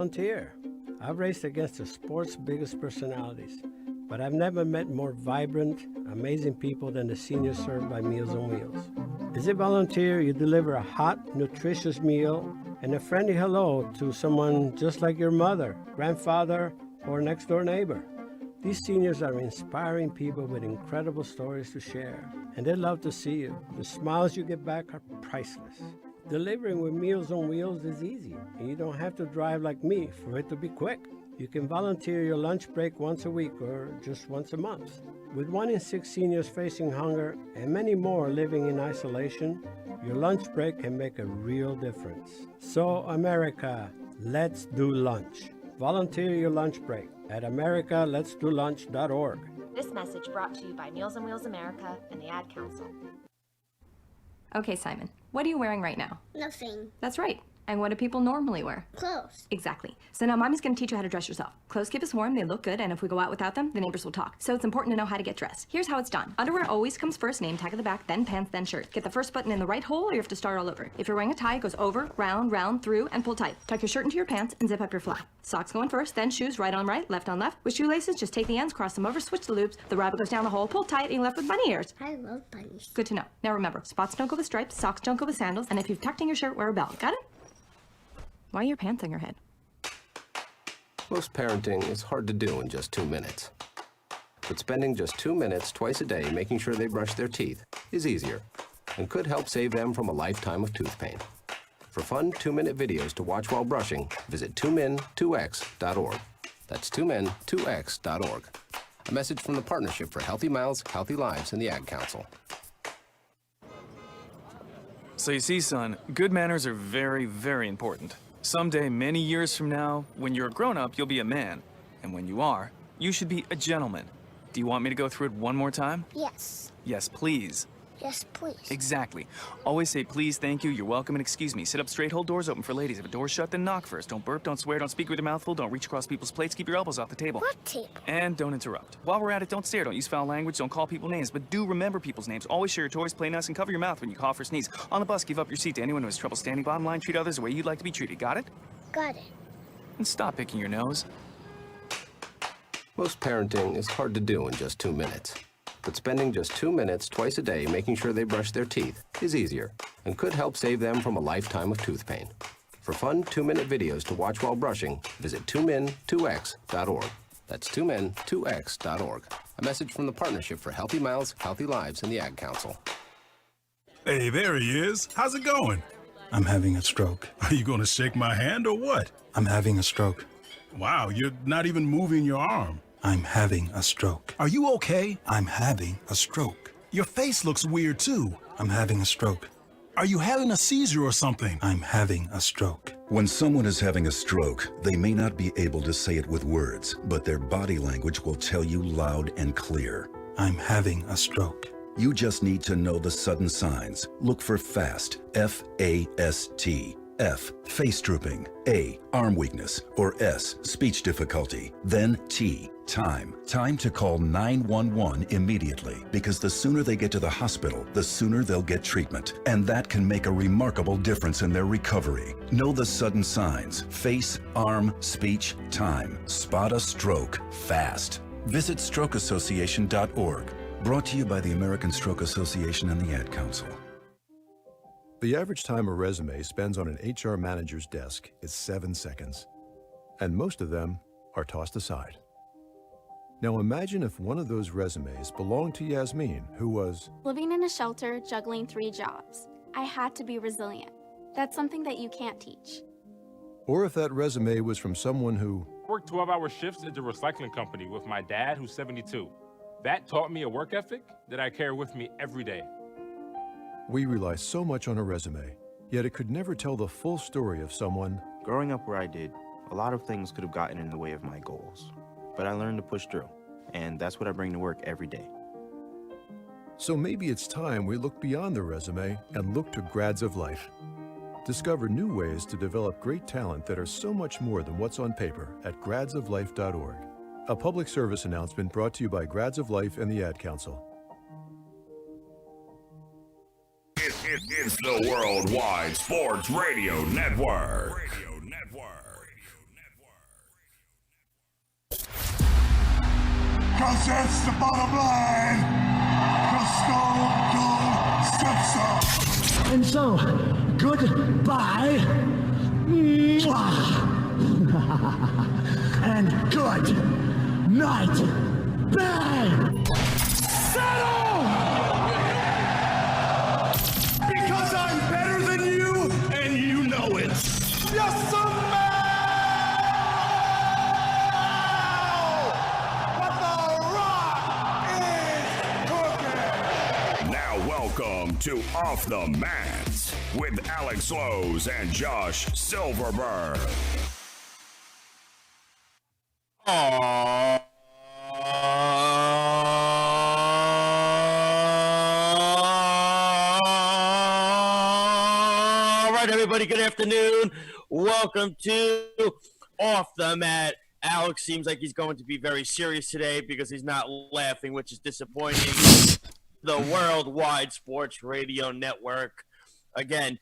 Volunteer. I've raced against the sport's biggest personalities, but I've never met more vibrant, amazing people than the seniors served by Meals on Wheels. As a volunteer, you deliver a hot, nutritious meal and a friendly hello to someone just like your mother, grandfather, or next-door neighbor. These seniors are inspiring people with incredible stories to share, and they love to see you. The smiles you get back are priceless. Delivering with Meals on Wheels is easy, and you don't have to drive like me for it to be quick. You can volunteer your lunch break once a week or just once a month. With 1 in 6 seniors facing hunger and many more living in isolation, your lunch break can make a real difference. So, America, let's do lunch. Volunteer your lunch break at americaletsdolunch.org. This message brought to you by Meals on Wheels America and the Ad Council. Okay, Simon, what are you wearing right now? Nothing. That's right. And what do people normally wear? Clothes. Exactly. So now Mommy's going to teach you how to dress yourself. Clothes keep us warm, they look good, and if we go out without them, the neighbors will talk. So it's important to know how to get dressed. Here's how it's done. Underwear always comes first, name tag at the back, then pants, then shirt. Get the first button in the right hole, or you have to start all over. If you're wearing a tie, it goes over, round, round, through, and pull tight. Tuck your shirt into your pants and zip up your fly. Socks going first, then shoes, right on right, left on left. With shoelaces, just take the ends, cross them over, switch the loops. The rabbit goes down the hole, pull tight, and you're left with bunny ears. I love bunnies. Good to know. Now remember, spots don't go with stripes, socks don't go with sandals, and if you've tucked in your shirt, wear a belt. Got it? Why are your pants on your head? Most parenting is hard to do in just 2 minutes. But spending just 2 minutes twice a day making sure they brush their teeth is easier and could help save them from a lifetime of tooth pain. For fun 2-minute videos to watch while brushing, visit 2min2x.org. That's 2min2x.org. A message from the Partnership for Healthy Mouths, Healthy Lives, and the Ad Council. So you see, son, good manners are very, very important. Someday, many years from now, when you're a grown-up, you'll be a man. And when you are, you should be a gentleman. Do you want me to go through it one more time? Yes. Yes, please. Yes, please. Exactly. Always say please, thank you, you're welcome, and excuse me. Sit up straight, hold doors open for ladies. If a door's shut, then knock first. Don't burp, don't swear, don't speak with your mouth full, don't reach across people's plates, keep your elbows off the table. What table? And don't interrupt. While we're at it, don't stare, don't use foul language, don't call people names, but do remember people's names. Always share your toys, play nice, and cover your mouth when you cough or sneeze. On the bus, give up your seat to anyone who has trouble standing. Bottom line, treat others the way you'd like to be treated. Got it? Got it. And stop picking your nose. Most parenting is hard to do in just 2 minutes. But spending just 2 minutes twice a day making sure they brush their teeth is easier and could help save them from a lifetime of tooth pain. For fun 2-minute videos to watch while brushing, visit 2min2x.org. That's 2min2x.org. A message from the Partnership for Healthy Mouths, Healthy Lives, and the Ad Council. Hey, there he is. How's it going? I'm having a stroke. Are you going to shake my hand or what? I'm having a stroke. Wow, you're not even moving your arm. I'm having a stroke. Are you okay? I'm having a stroke. Your face looks weird, too. I'm having a stroke. Are you having a seizure or something? I'm having a stroke. When someone is having a stroke, they may not be able to say it with words, but their body language will tell you loud and clear. I'm having a stroke. You just need to know the sudden signs. Look for FAST, F-A-S-T. F, face drooping. A, arm weakness. Or S, speech difficulty. Then T, time. Time to call 911 immediately, because the sooner they get to the hospital, the sooner they'll get treatment. And that can make a remarkable difference in their recovery. Know the sudden signs. Face, arm, speech, time. Spot a stroke fast. Visit strokeassociation.org. Brought to you by the American Stroke Association and the Ad Council. The average time a resume spends on an HR manager's desk is 7 seconds, and most of them are tossed aside. Now imagine if one of those resumes belonged to Yasmin, who was living in a shelter, juggling 3 jobs. I had to be resilient. That's something that you can't teach. Or if that resume was from someone who worked 12-hour shifts at the recycling company with my dad, who's 72. That taught me a work ethic that I carry with me every day. We rely so much on a resume, yet it could never tell the full story of someone. Growing up where I did, a lot of things could have gotten in the way of my goals. But I learned to push through, and that's what I bring to work every day. So maybe it's time we look beyond the resume and look to Grads of Life. Discover new ways to develop great talent that are so much more than what's on paper at gradsoflife.org. A public service announcement brought to you by Grads of Life and the Ad Council. It's the Worldwide Sports Radio Network. presents the bottom line, the Stone Cold Stepson. And so, goodbye. Mwah. And good night. Bang! Settle! Because I'm better than you, and you know it. Yes, sir, man! Now welcome to Off the Mats with Alex Lowe's and Josh Silverberg. All right, everybody, good afternoon. Welcome to Off the Mat. Alex seems like he's going to be very serious today because he's not laughing, which is disappointing. The Worldwide Sports Radio Network. Again,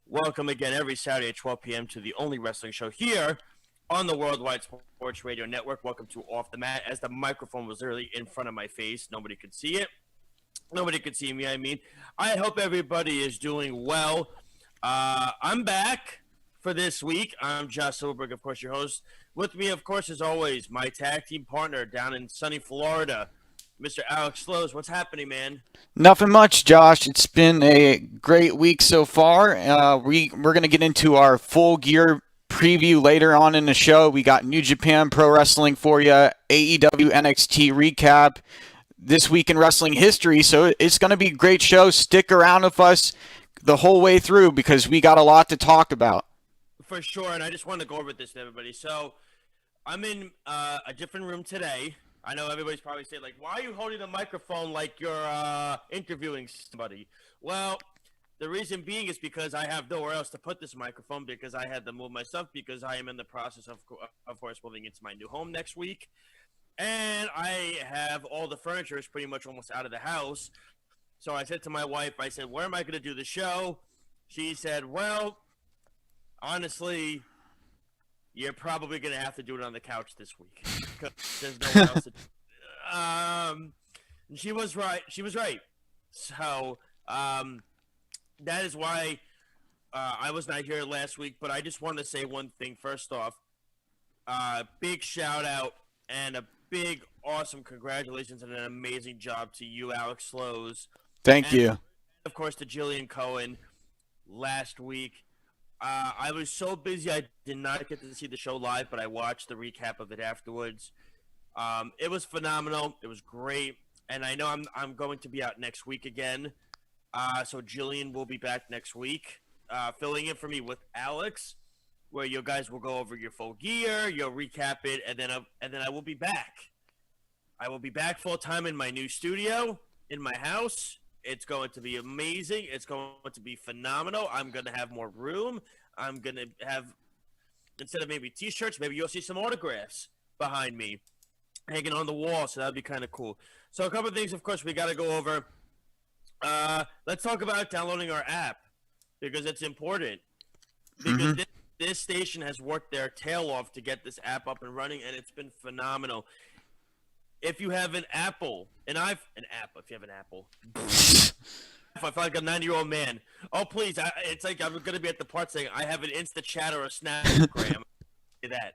welcome again every Saturday at 12 p.m. to the only wrestling show here on the Worldwide Sports Radio Network. Welcome to Off the Mat. As the microphone was literally in front of my face, nobody could see it. Nobody could see me, I mean. I hope everybody is doing well. I'm back for this week. I'm Josh Silverberg, of course, your host. With me, of course, as always, my tag team partner down in sunny Florida, Mr. Alex Lowe's. What's happening, man? Nothing much, Josh. It's been a great week so far. We're going to get into our Full Gear preview later on in the show. We got New Japan Pro Wrestling for you, AEW NXT recap, This Week in Wrestling History. So it's going to be a great show. Stick around with us the whole way through because we got a lot to talk about. For sure, and I just want to go over this to everybody. So I'm in a different room today. I know everybody's probably saying, like, why are you holding the microphone like you're interviewing somebody? Well, the reason being is because I have nowhere else to put this microphone because I had to move my stuff because I am in the process of course, moving into my new home next week. And I have all the furniture is pretty much almost out of the house. So I said to my wife, I said, where am I going to do the show? She said, well, honestly, you're probably going to have to do it on the couch this week. There's nowhere else to do it. She was right. She was right. So that is why I was not here last week. But I just want to say one thing. First off, big shout out and a big, awesome congratulations and an amazing job to you, Alex Lowe's. Thank you. Of course, to Jillian Cohen last week. I was so busy I did not get to see the show live, but I watched the recap of it afterwards. It was phenomenal. It was great, and I know I'm going to be out next week again. So Jillian will be back next week, filling in for me with Alex, where you guys will go over your Full Gear, you'll recap it, and then I will be back. I will be back full time in my new studio in my house. It's going to be amazing. It's going to be phenomenal. I'm going to have more room. I'm going to have, instead of maybe T-shirts, maybe you'll see some autographs behind me hanging on the wall, so that would be kind of cool. So a couple of things, of course, we got to go over. Let's talk about downloading our app because it's important. Because this station has worked their tail off to get this app up and running, and it's been phenomenal. If you have an Apple, if you have an Apple. I feel like a 90-year-old man. Oh, please. It's like I'm going to be at the part saying I have an Insta Chat or a Snapgram. That.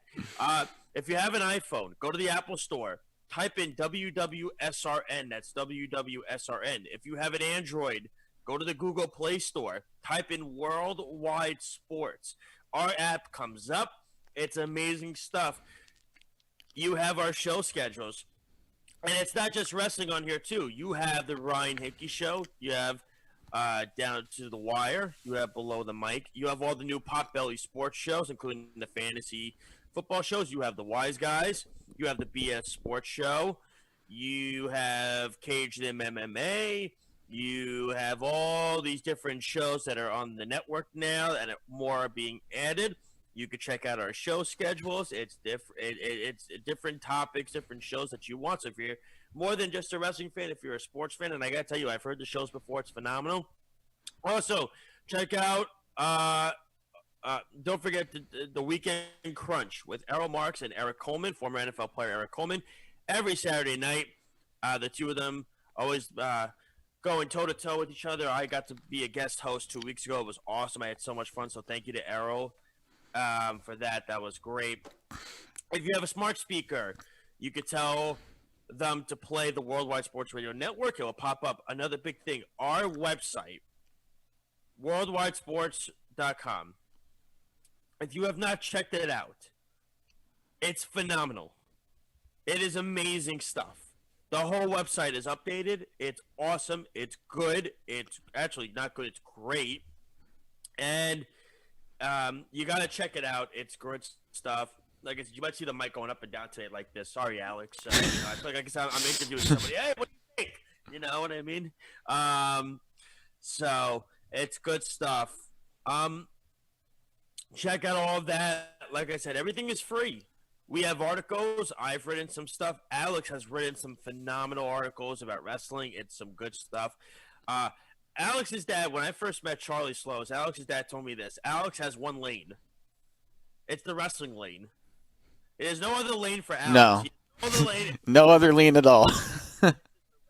If you have an iPhone, go to the Apple Store. Type in WWSRN. That's WWSRN. If you have an Android, go to the Google Play Store. Type in Worldwide Sports. Our app comes up. It's amazing stuff. You have our show schedules. And it's not just wrestling on here, too. You have the Ryan Hickey Show. You have Down to the Wire. You have Below the Mic. You have all the new Potbelly sports shows, including the fantasy football shows. You have the Wise Guys. You have the BS Sports Show. You have Cage Them MMA. You have all these different shows that are on the network now, and more are being added. You can check out our show schedules. It's different topics, different shows that you want. So if you're more than just a wrestling fan, if you're a sports fan, and I got to tell you, I've heard the shows before. It's phenomenal. Also, check out, don't forget the Weekend Crunch with Errol Marks and Eric Coleman, former NFL player Eric Coleman. every Saturday night. The two of them always going toe-to-toe with each other. I got to be a guest host 2 weeks ago. It was awesome. I had so much fun, so thank you to Arrow for that. That was great. If you have a smart speaker, you could tell them to play the Worldwide Sports Radio Network. It will pop up. Another big thing, our website, worldwidesports.com. If you have not checked it out, it's phenomenal. It is amazing stuff. The whole website is updated. It's awesome. It's good. It's actually not good. It's great. And you got to check it out. It's good stuff. Like you might see the mic going up and down today like this. Sorry, Alex. I feel like I'm interviewing somebody. Hey, what do you think? You know what I mean? So it's good stuff. Check out all of that. Like I said, everything is free. We have articles. I've written some stuff. Alex has written some phenomenal articles about wrestling. It's some good stuff. Alex's dad, when I first met Charlie Slows, Alex's dad told me this. Alex has one lane. It's the wrestling lane. There's no other lane for Alex. No. No other lane. No other lane at all.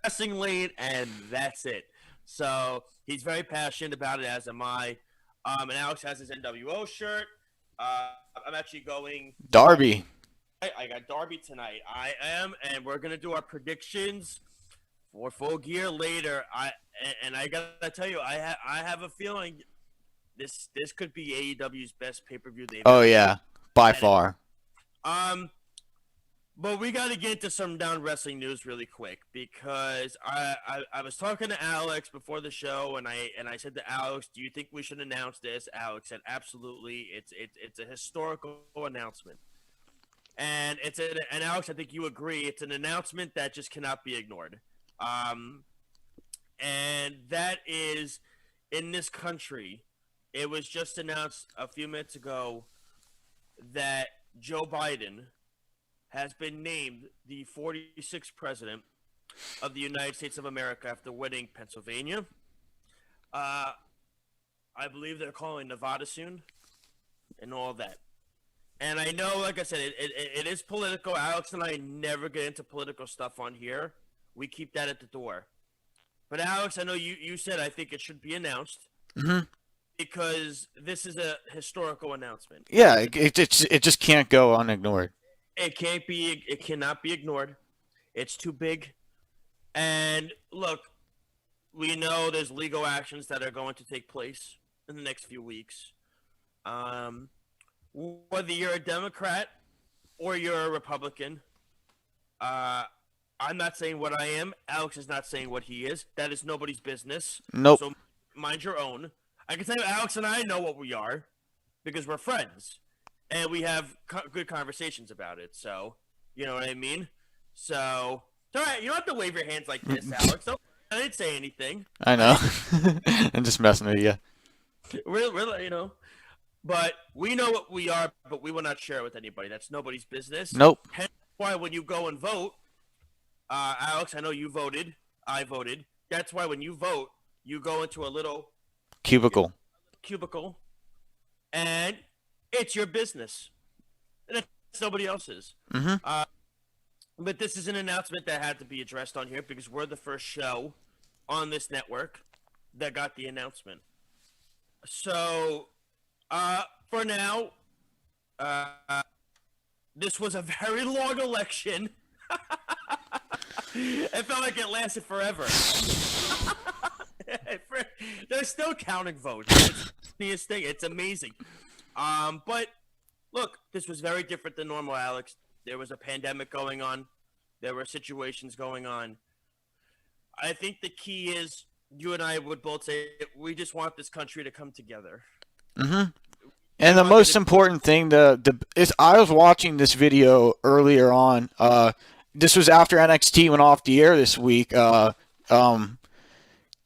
Wrestling lane, and that's it. So he's very passionate about it, as am I. And Alex has his NWO shirt. I'm actually going Darby. I got Darby tonight. I am, and we're gonna do our predictions for Full Gear later. I gotta tell you, I have a feeling this could be AEW's best pay-per-view they've Oh ever yeah, by far. But we got to get into some down wrestling news really quick, because I was talking to Alex before the show, and I said to Alex, "Do you think we should announce this?" Alex said, "Absolutely. It's a historical announcement." And and Alex, I think you agree, it's an announcement that just cannot be ignored. And that is, in this country, it was just announced a few minutes ago that Joe Biden has been named the 46th president of the United States of America after winning Pennsylvania. I believe they're calling Nevada soon, and all that. And I know, like I said, it is political. Alex and I never get into political stuff on here. We keep that at the door. But Alex, I know you said I think it should be announced. Mm-hmm. Because this is a historical announcement. Yeah, it just can't go unignored. It cannot be ignored. It's too big. And look, we know there's legal actions that are going to take place in the next few weeks. Whether you're a Democrat or you're a Republican, I'm not saying what I am. Alex is not saying what he is. That is nobody's business. Nope. So mind your own. I can tell you, Alex and I know what we are because we're friends. And we have good conversations about it. So, you know what I mean? So, all right, you don't have to wave your hands like this, Alex. I didn't say anything. I know. I'm just messing with you. We're, you know. But we know what we are, but we will not share it with anybody. That's nobody's business. Nope. Hence why when you go and vote, Alex, I know you voted. I voted. That's why when you vote, you go into a little cubicle, and it's your business. And it's nobody else's. Mm-hmm. But this is an announcement that had to be addressed on here because we're the first show on this network that got the announcement. So, for now, this was a very long election. It felt like it lasted forever. They're still counting votes. It's the funniest thing. It's amazing. But look, this was very different than normal, Alex. There was a pandemic going on. There were situations going on. I think the key is, you and I would both say, we just want this country to come together. Mm-hmm. And the most important thing, is I was watching this video earlier on. This was after NXT went off the air this week.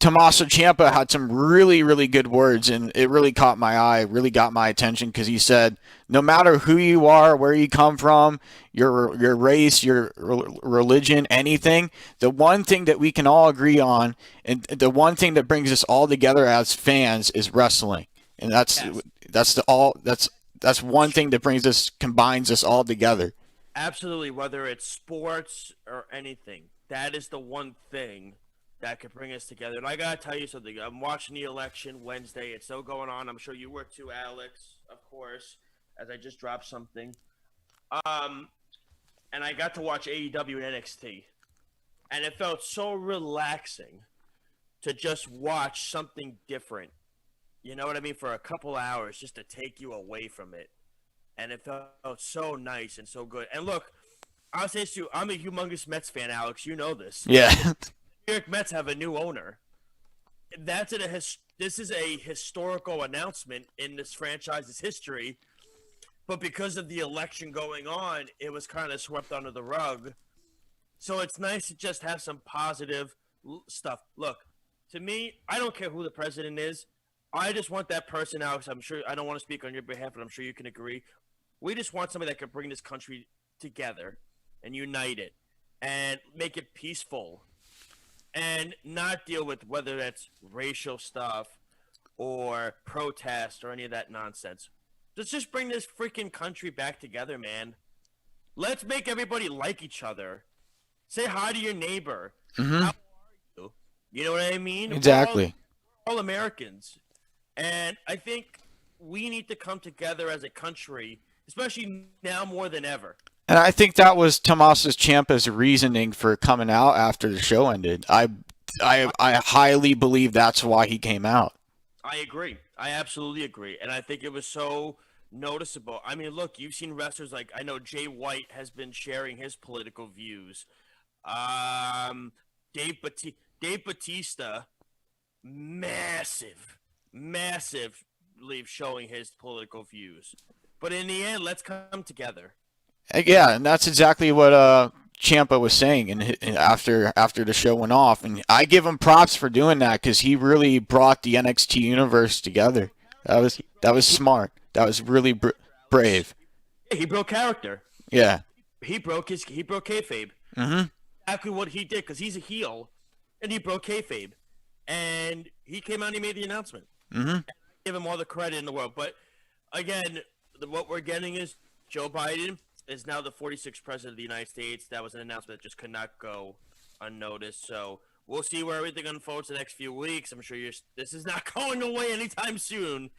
Tommaso Ciampa had some really, really good words, and it really caught my eye, really got my attention, because he said, no matter who you are, where you come from, your race, your religion, anything, the one thing that we can all agree on, and the one thing that brings us all together as fans, is wrestling. And that's one thing that combines us all together. Absolutely, whether it's sports or anything, that is the one thing that could bring us together. And I gotta tell you something. I'm watching the election Wednesday. It's still going on. I'm sure you were too, Alex, of course, as I just dropped something. And I got to watch AEW and NXT. And it felt so relaxing to just watch something different. You know what I mean? For a couple hours, just to take you away from it. And it felt so nice and so good. And look, I'll say this to you, I'm a humongous Mets fan, Alex. You know this. Yeah. New York Mets have a new owner. This is a historical announcement in this franchise's history. But because of the election going on, it was kind of swept under the rug. So it's nice to just have some positive stuff. Look, to me, I don't care who the president is. I just want that person, Alex. I'm sure I don't want to speak on your behalf, but I'm sure you can agree. We just want somebody that can bring this country together and unite it and make it peaceful and not deal with whether that's racial stuff or protest or any of that nonsense. Let's just bring this freaking country back together, man. Let's make everybody like each other. Say hi to your neighbor. Mm-hmm. How are you? You know what I mean? Exactly. We're all Americans. And I think we need to come together as a country, especially now more than ever. And I think that was Tommaso Ciampa's reasoning for coming out after the show ended. I highly believe that's why he came out. I agree. I absolutely agree. And I think it was so noticeable. I mean, look, you've seen wrestlers like, I know Jay White has been sharing his political views. Dave Bautista, massively showing his political views. But in the end, let's come together. Yeah, and that's exactly what Ciampa was saying after the show went off. And I give him props for doing that because he really brought the NXT universe together. That was smart. That was really brave. He broke character. Yeah. He broke kayfabe. Mm-hmm. Exactly what he did, because he's a heel, and he broke kayfabe, and he came out and he made the announcement. Mm-hmm. I give him all the credit in the world. But again, what we're getting is Joe Biden is now the 46th president of the United States. That was an announcement that just could not go unnoticed. So we'll see where everything unfolds the next few weeks. I'm sure this is not going away anytime soon,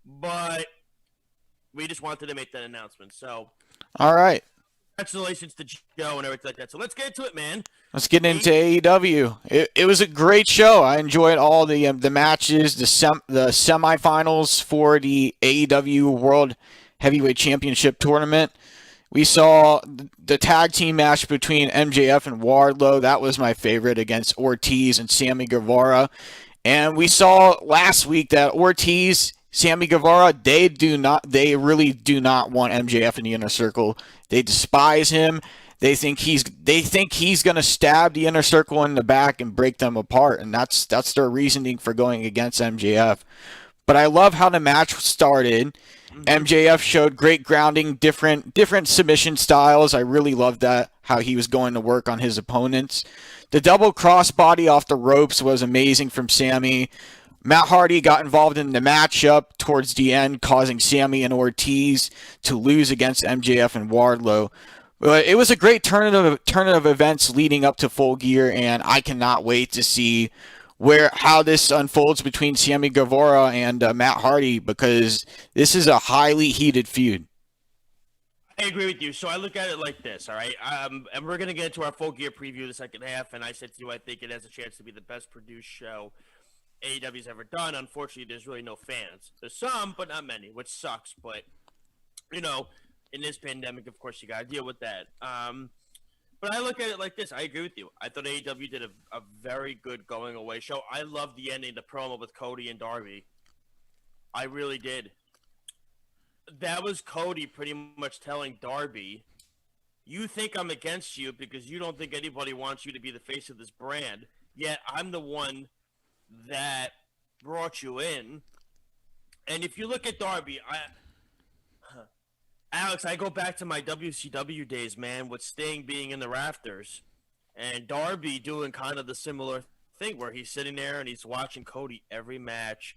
but we just wanted to make that announcement. So, all right. Congratulations to Joe and everything like that. So let's get into it, man. Let's get into AEW. It was a great show. I enjoyed all the matches, the semifinals for the AEW World Heavyweight Championship tournament. We saw the tag team match between MJF and Wardlow. That was my favorite, against Ortiz and Sammy Guevara. And we saw last week that Ortiz, Sammy Guevara, they really do not want MJF in the Inner Circle. They despise him. They think he's going to stab the Inner Circle in the back and break them apart, and that's their reasoning for going against MJF. But I love how the match started. MJF showed great grounding, different submission styles. I really loved that, how he was going to work on his opponents. The double crossbody off the ropes was amazing from Sammy. Matt Hardy got involved in the matchup towards the end, causing Sammy and Ortiz to lose against MJF and Wardlow. But it was a great turn of events leading up to Full Gear, and I cannot wait to see how this unfolds between Sammy Guevara and Matt Hardy, because this is a highly heated feud. I agree with you. So I look at it like this, all right? And we're going to get into our Full Gear preview the second half, and I said to you, I think it has a chance to be the best produced show AEW's ever done. Unfortunately, there's really no fans. There's some, but not many, which sucks. But, in this pandemic, of course, you got to deal with that. But I look at it like this. I agree with you. I thought AEW did a very good going away show. I loved the ending, the promo with Cody and Darby. I really did. That was Cody pretty much telling Darby, you think I'm against you because you don't think anybody wants you to be the face of this brand, yet I'm the one that brought you in. And if you look at Darby, Alex, I go back to my WCW days, man, with Sting being in the rafters and Darby doing kind of the similar thing where he's sitting there and he's watching Cody every match.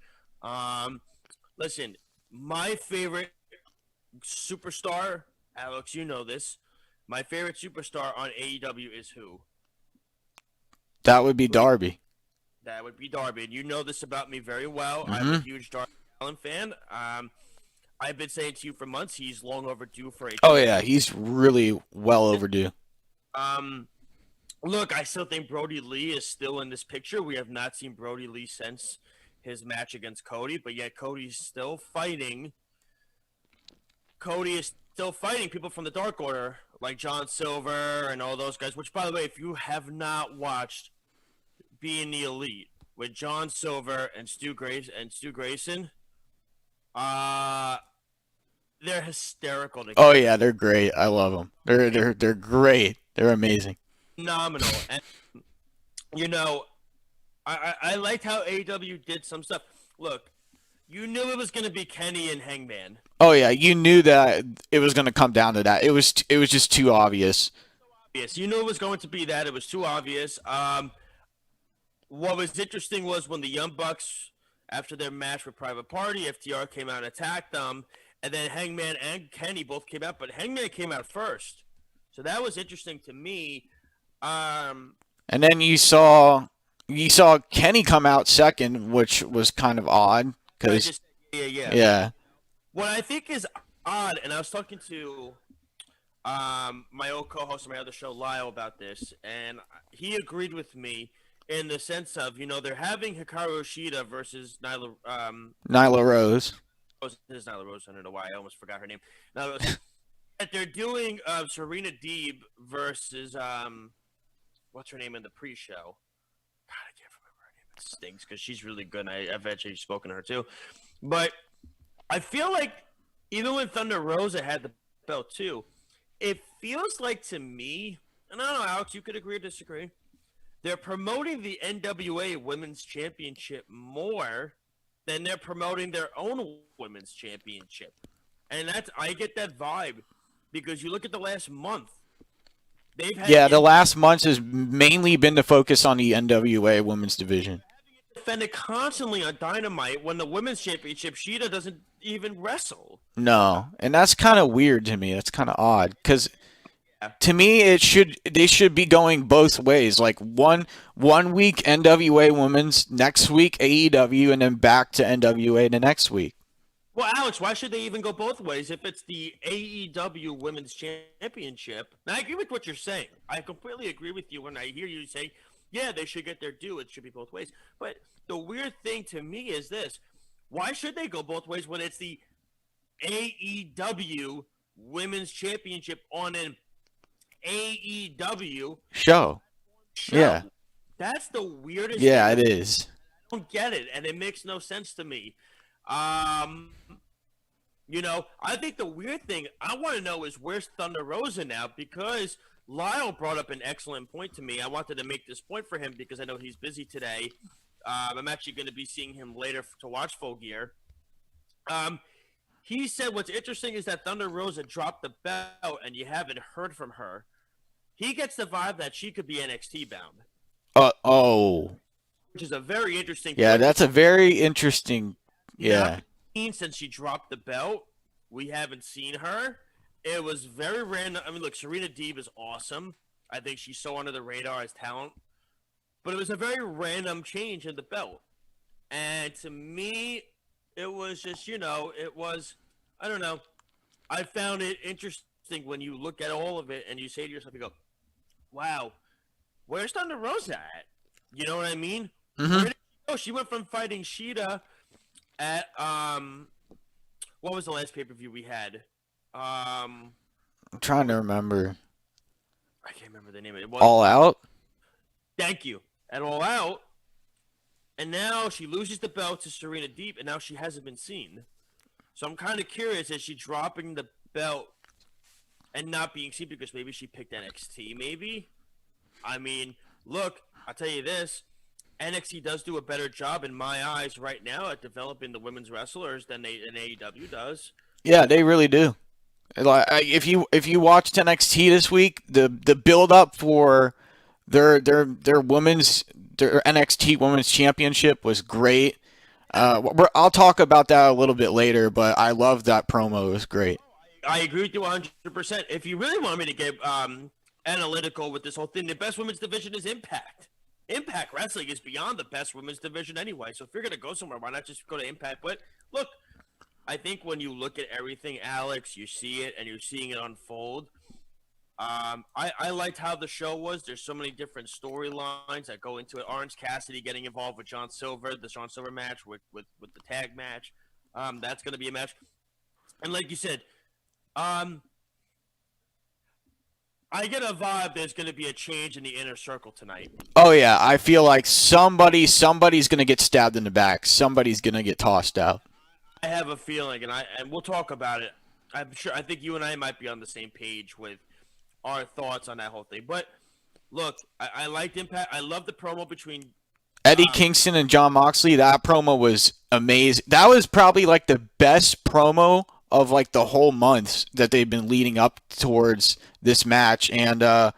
Listen, my favorite superstar, Alex, you know this, My favorite superstar on AEW is who? That would be Darby. That would be Darby. And you know this about me very well. Mm-hmm. I'm a huge Darby Allin fan. I've been saying to you for months he's long overdue for a. Oh yeah, he's really well overdue. Look, I still think Brody Lee is still in this picture. We have not seen Brody Lee since his match against Cody, but yet Cody's still fighting. Cody is still fighting people from the Dark Order, like John Silver and all those guys, which, by the way, if you have not watched Being the Elite with John Silver and Stu Grayson, they're hysterical together. Oh yeah, they're great. I love them. They're great. They're amazing. Phenomenal. And, you know, I liked how AEW did some stuff. Look, you knew it was going to be Kenny and Hangman. Oh yeah, you knew that it was going to come down to that. It was just too obvious. Yes, you knew it was going to be that. It was too obvious. What was interesting was when the Young Bucks, after their match with Private Party, FTR came out and attacked them, and then Hangman and Kenny both came out, but Hangman came out first. So that was interesting to me. And then you saw Kenny come out second, which was kind of odd because yeah. What I think is odd, and I was talking to my old co-host on my other show, Lyle, about this, and he agreed with me in the sense of, you know, they're having Hikaru Shida versus Nyla Rose. It is Nyla Rose. I don't know why I almost forgot her name. Nyla Rose. That they're doing Serena Deeb versus what's her name in the pre-show? God, I can't remember her name. It stinks because she's really good, and I've actually spoken to her too. But I feel like even when Thunder Rosa had the belt too, it feels like to me, and I don't know, Alex, you could agree or disagree, they're promoting the NWA Women's Championship more than they're promoting their own Women's Championship. And I get that vibe because you look at the last month. They've had the last month has mainly been to focus on the NWA Women's Division. Defended constantly on Dynamite when the Women's Championship, Shida doesn't even wrestle. No, and that's kind of weird to me. That's kind of odd because to me they should be going both ways. Like one week NWA Women's, next week AEW, and then back to NWA the next week. Well, Alex, why should they even go both ways if it's the AEW Women's Championship? Now, I agree with what you're saying. I completely agree with you when I hear you say, yeah, they should get their due. It should be both ways. But the weird thing to me is this. Why should they go both ways when it's the AEW Women's Championship on an AEW show? Yeah. That's the weirdest Yeah, thing. it is. I don't get it, and it makes no sense to me. You know, I think the weird thing I want to know is where's Thunder Rosa now, because Lyle brought up an excellent point to me. I wanted to make this point for him because I know he's busy today. I'm actually going to be seeing him later to watch Full Gear. He said what's interesting is that Thunder Rosa dropped the belt and you haven't heard from her. He gets the vibe that she could be NXT bound. Which is a very interesting Yeah, point. that's a very interesting. Yeah. Since she dropped the belt, we haven't seen her. It was very random. I mean, look, Serena Deeb is awesome. I think she's so under the radar as talent. But it was a very random change in the belt. And to me, it was just, you know, it was, I don't know. I found it interesting when you look at all of it and you say to yourself, you go, wow, where's Thunder Rosa at? You know what I mean? Mm-hmm. Where did she go? She went from fighting Shida at what was the last pay-per-view we had? I'm trying to remember. I can't remember the name of it. All Out? Thank you. At All Out. And now she loses the belt to Serena Deeb, and now she hasn't been seen. So I'm kind of curious, is she dropping the belt and not being seen because maybe she picked NXT, maybe? I mean, look, I'll tell you this. NXT does do a better job in my eyes right now at developing the women's wrestlers than AEW does. Yeah, they really do. Like, if you watched NXT this week, the build up for their NXT Women's Championship was great. I'll talk about that a little bit later, but I love that promo. It was great. I agree with you 100%. If you really want me to get analytical with this whole thing, the best women's division is Impact. Impact Wrestling is beyond the best women's division anyway. So if you're going to go somewhere, why not just go to Impact? But look, I think when you look at everything, Alex, you see it and you're seeing it unfold. I liked how the show was. There's so many different storylines that go into it. Orange Cassidy getting involved with John Silver, the John Silver match with the tag match. That's going to be a match. And like you said, I get a vibe there's going to be a change in the inner circle tonight. Oh yeah, I feel like somebody's going to get stabbed in the back. Somebody's going to get tossed out. I have a feeling, and we'll talk about it. I think you and I might be on the same page with our thoughts on that whole thing. But look, I liked Impact. I love the promo between Eddie Kingston and Jon Moxley. That promo was amazing. That was probably like the best promo of like the whole month that they've been leading up towards this match. And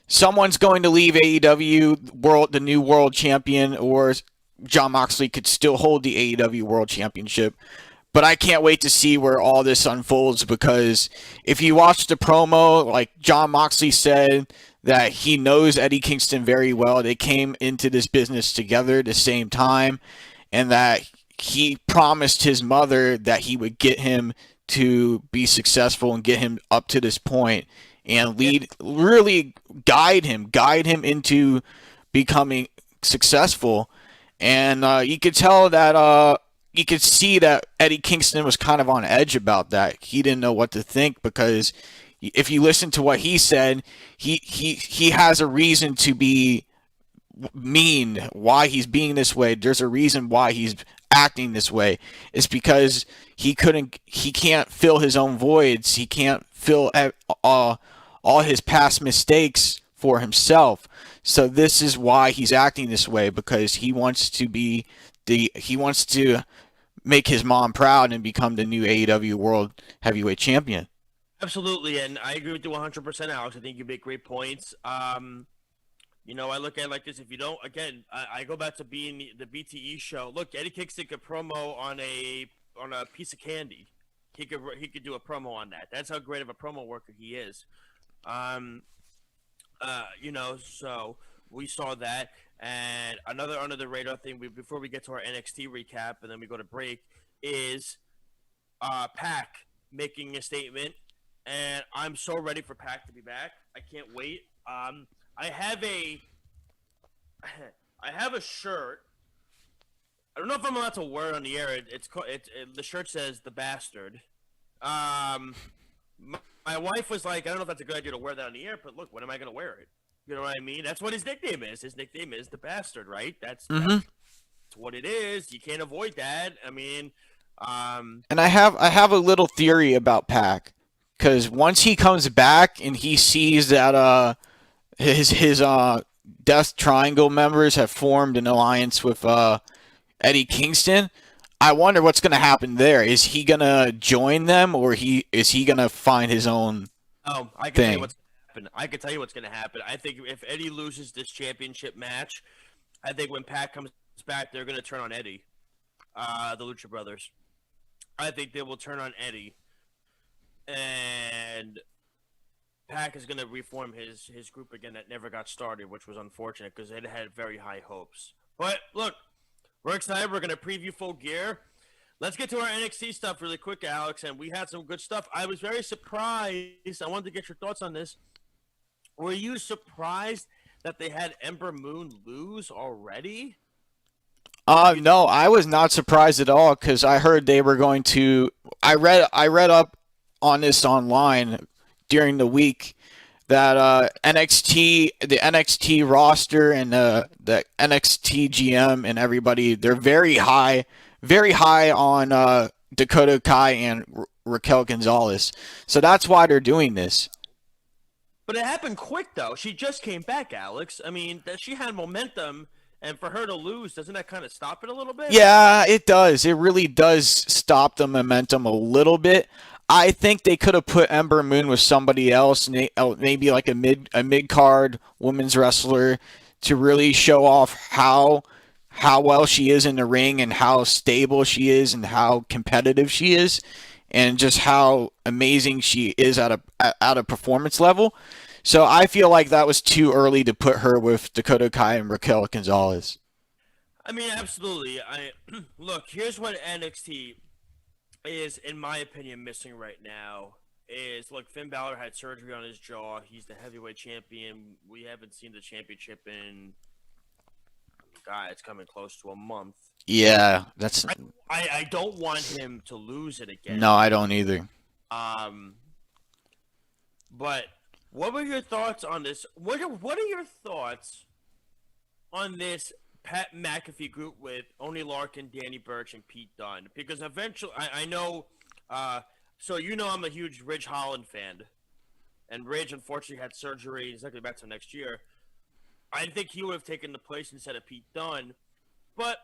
someone's going to leave AEW the new world champion, or Jon Moxley could still hold the AEW World Championship. But I can't wait to see where all this unfolds, because if you watch the promo, like Jon Moxley said that he knows Eddie Kingston very well. They came into this business together at the same time, and that he promised his mother that he would get him to be successful and get him up to this point and really guide him into becoming successful. And you could tell that you could see that Eddie Kingston was kind of on edge about that. He didn't know what to think, because if you listen to what he said, he has a reason to be mean, why he's being this way. There's a reason why he's acting this way. It's because he can't fill his own voids. He can't fill all his past mistakes for himself. So this is why he's acting this way, because he wants to make his mom proud and become the new AEW World Heavyweight Champion. Absolutely, and I agree with you 100%, Alex. I think you make great points. I look at it like this. If you don't, again, I go back to being the BTE show. Look, Eddie Kingston could promo on a piece of candy. He could do a promo on that. That's how great of a promo worker he is. So we saw that. And another under the radar thing, before we get to our NXT recap and then we go to break, is Pac making a statement. And I'm so ready for Pac to be back. I can't wait. I have a shirt. I don't know if I'm allowed to wear it on the air. The shirt says "The Bastard." My wife was like, "I don't know if that's a good idea to wear that on the air, but look, when am I going to wear it?" You know what I mean? That's what his nickname is. His nickname is The Bastard, right? That's what it is. You can't avoid that. I mean, and I have a little theory about Pac, because once he comes back and he sees that his Death Triangle members have formed an alliance with Eddie Kingston, I wonder what's going to happen there. Is he going to join them, or is he going to find his own thing? I can tell you what's going to happen. I think if Eddie loses this championship match, I think when Pac comes back, they're going to turn on Eddie, the Lucha Brothers. I think they will turn on Eddie, and Pac is going to reform his group again that never got started, which was unfortunate because it had very high hopes. But look, we're excited. We're going to preview Full Gear. Let's get to our NXT stuff really quick, Alex, and we had some good stuff. I was very surprised. I wanted to get your thoughts on this. Were you surprised that they had Ember Moon lose already? No, I was not surprised at all, because I heard they were going to. I read up on this online during the week that the NXT roster and the NXT GM and everybody, they're very high on Dakota Kai and Raquel Gonzalez. So that's why they're doing this. But it happened quick, though. She just came back, Alex. I mean, she had momentum, and for her to lose, doesn't that kind of stop it a little bit? Yeah, it does. It really does stop the momentum a little bit. I think they could have put Ember Moon with somebody else, maybe like a mid-card women's wrestler, to really show off how well she is in the ring and how stable she is and how competitive she is. and just how amazing she is at a performance level. So I feel like that was too early to put her with Dakota Kai and Raquel Gonzalez. I mean, absolutely. Look, here's what NXT is, in my opinion, missing right now. Look, Finn Balor had surgery on his jaw. He's the heavyweight champion. We haven't seen the championship in, God, it's coming close to a month. Yeah, that's. I don't want him to lose it again. No, I don't either. But what were your thoughts on this? What are your thoughts on this Pat McAfee group with Oney Larkin, Danny Burch, and Pete Dunne? Because eventually, I know. So I'm a huge Ridge Holland fan, and Ridge unfortunately had surgery. He's not going to be back till next year. I think he would have taken the place instead of Pete Dunne. But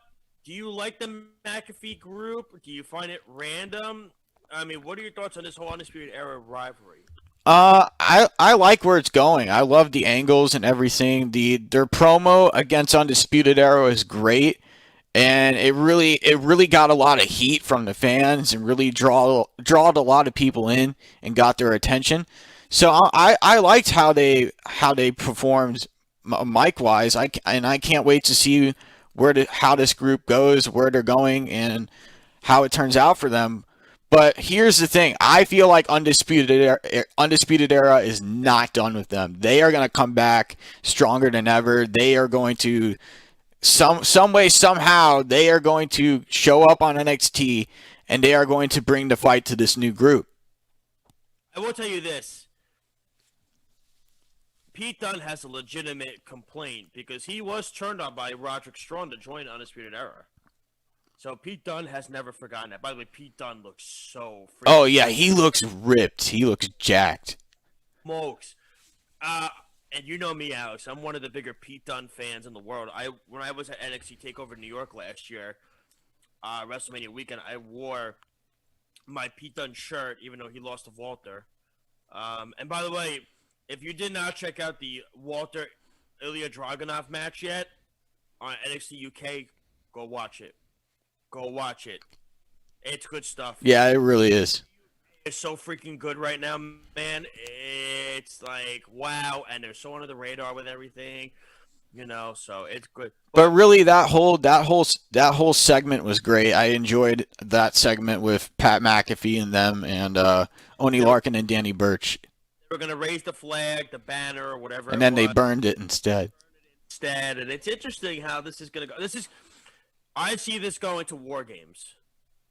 do you like the McAfee group? Do you find it random? I mean, what are your thoughts on this whole Undisputed Era rivalry? I like where it's going. I love the angles and everything. Their promo against Undisputed Era is great, and it really got a lot of heat from the fans and really drawed a lot of people in and got their attention. So I liked how they performed mic wise. I can't wait to see how this group goes, where they're going, and how it turns out for them. But here's the thing. I feel like Undisputed Era is not done with them. They are going to come back stronger than ever. They are going to, some way, somehow, they are going to show up on NXT, and they are going to bring the fight to this new group. I will tell you this. Pete Dunne has a legitimate complaint because he was turned on by Roderick Strong to join Undisputed Era. So Pete Dunne has never forgotten that. By the way, Pete Dunne looks so freaking. Oh yeah, he looks ripped. He looks jacked. Smokes. And you know me, Alex. I'm one of the bigger Pete Dunne fans in the world. When I was at NXT TakeOver New York last year, WrestleMania weekend, I wore my Pete Dunne shirt, even though he lost to Walter. And by the way, if you did not check out the Walter Ilya Dragunov match yet on NXT UK, go watch it. Go watch it. It's good stuff. Yeah, it really is. It's so freaking good right now, man. It's like, wow. And they're so under the radar with everything, so it's good. But really, that whole segment was great. I enjoyed that segment with Pat McAfee and them, and Oney Larkin and Danny Burch. They were gonna raise the flag, the banner, or whatever. And then they burned it instead. And it's interesting how this is gonna go. I see this going to War Games.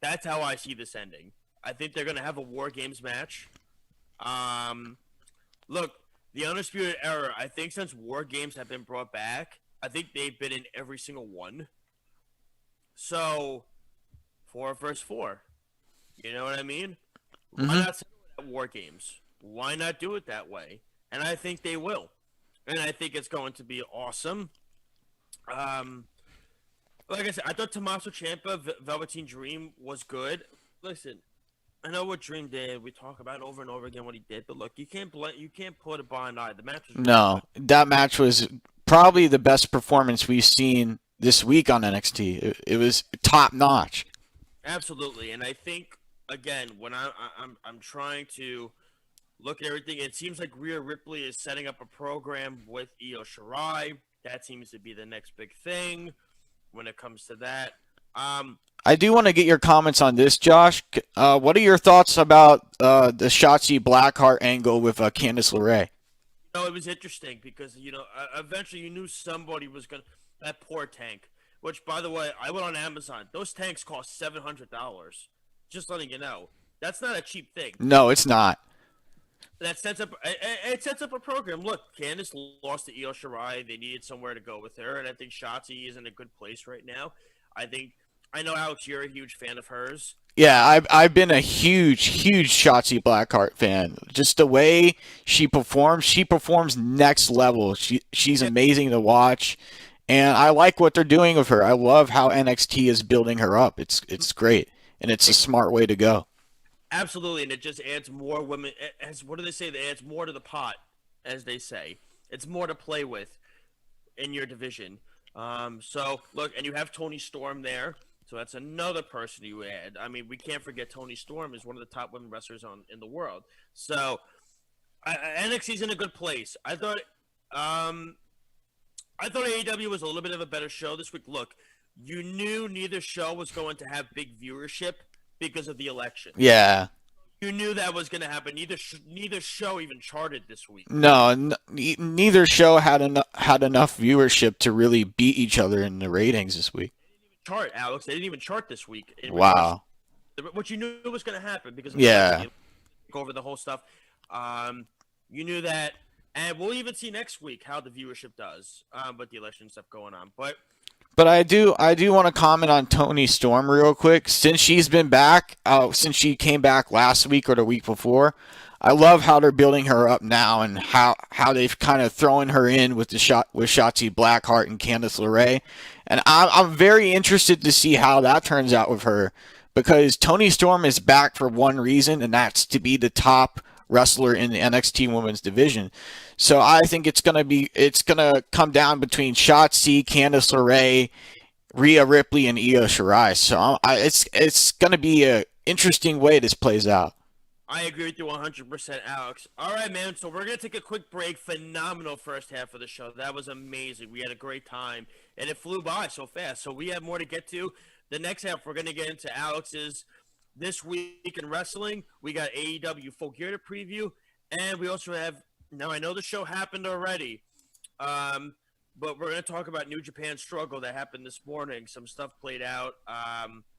That's how I see this ending. I think they're gonna have a War Games match. Look, the Undisputed Era. I think since War Games have been brought back, I think they've been in every single one. So, 4 versus 4. You know what I mean? Mm-hmm. Why not say it at War Games? Why not do it that way? And I think they will. And I think it's going to be awesome. Like I said, I thought Tommaso Ciampa, Velveteen Dream was good. Listen, I know what Dream did. We talk about it over and over again what he did. But look, you can't put a blind eye. The match was No, that match was probably the best performance we've seen this week on NXT. It was top notch. Absolutely, and I think again when I'm trying to look at everything, it seems like Rhea Ripley is setting up a program with Io Shirai. That seems to be the next big thing when it comes to that. I do want to get your comments on this, Josh. What are your thoughts about the Shotzi Blackheart angle with Candice LeRae? It was interesting because eventually you knew somebody was gonna. That poor tank. Which, by the way, I went on Amazon. Those tanks cost $700. Just letting you know, that's not a cheap thing. No, it's not. That sets up. It sets up a program. Look, Candice lost to Io Shirai. They needed somewhere to go with her, and I think Shotzi is in a good place right now. I know, Alex, you're a huge fan of hers. Yeah, I've been a huge Shotzi Blackheart fan. Just the way she performs next level. She's amazing to watch, and I like what they're doing with her. I love how NXT is building her up. It's great, and it's a smart way to go. Absolutely, and it just adds more women. What do they say? It adds more to the pot, as they say. It's more to play with in your division. So look, and you have Toni Storm there. So that's another person you add. I mean, we can't forget Toni Storm is one of the top women wrestlers in the world. So NXT's in a good place. I thought AEW was a little bit of a better show this week. Look, you knew neither show was going to have big viewership because of the election. Yeah. You knew that was going to happen. Neither show even charted this week. No, neither show had enough viewership to really beat each other in the ratings this week. Chart, Alex. They didn't even chart this week. Wow. What you knew was going to happen because of go over the whole stuff. You knew that, and we'll even see next week how the viewership does with the election stuff going on. But I do want to comment on Toni Storm real quick. Since she's been back, since she came back last week or the week before, I love how they're building her up now and how they've kind of thrown her in with Shotzi Blackheart and Candice LeRae. And I'm very interested to see how that turns out with her, because Toni Storm is back for one reason, and that's to be the top wrestler in the NXT Women's Division. So I think it's gonna come down between Shotzi, Candice LeRae, Rhea Ripley, and Io Shirai. So it's gonna be an interesting way this plays out. I agree with you 100%, Alex. All right, man. So we're going to take a quick break. Phenomenal first half of the show. That was amazing. We had a great time, and it flew by so fast. So we have more to get to. The next half, we're going to get into Alex's This Week in Wrestling. We got AEW Full Gear to preview, and we also have, now I know the show happened already, but we're going to talk about New Japan's struggle that happened this morning. Some stuff played out.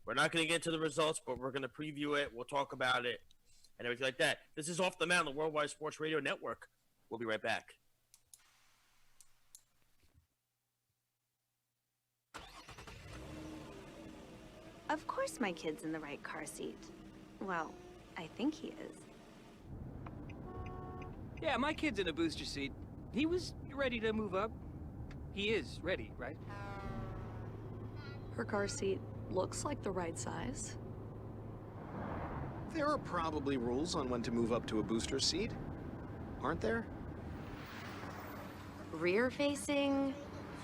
We're not going to get into the results, but we're going to preview it. We'll talk about it. And everything like that. This is Off the Mat on the Worldwide Sports Radio Network. We'll be right back. Of course my kid's in the right car seat. Well, I think he is. Yeah, my kid's in a booster seat. He was ready to move up. He is ready, right? Her car seat looks like the right size. There are probably rules on when to move up to a booster seat, aren't there? Rear facing,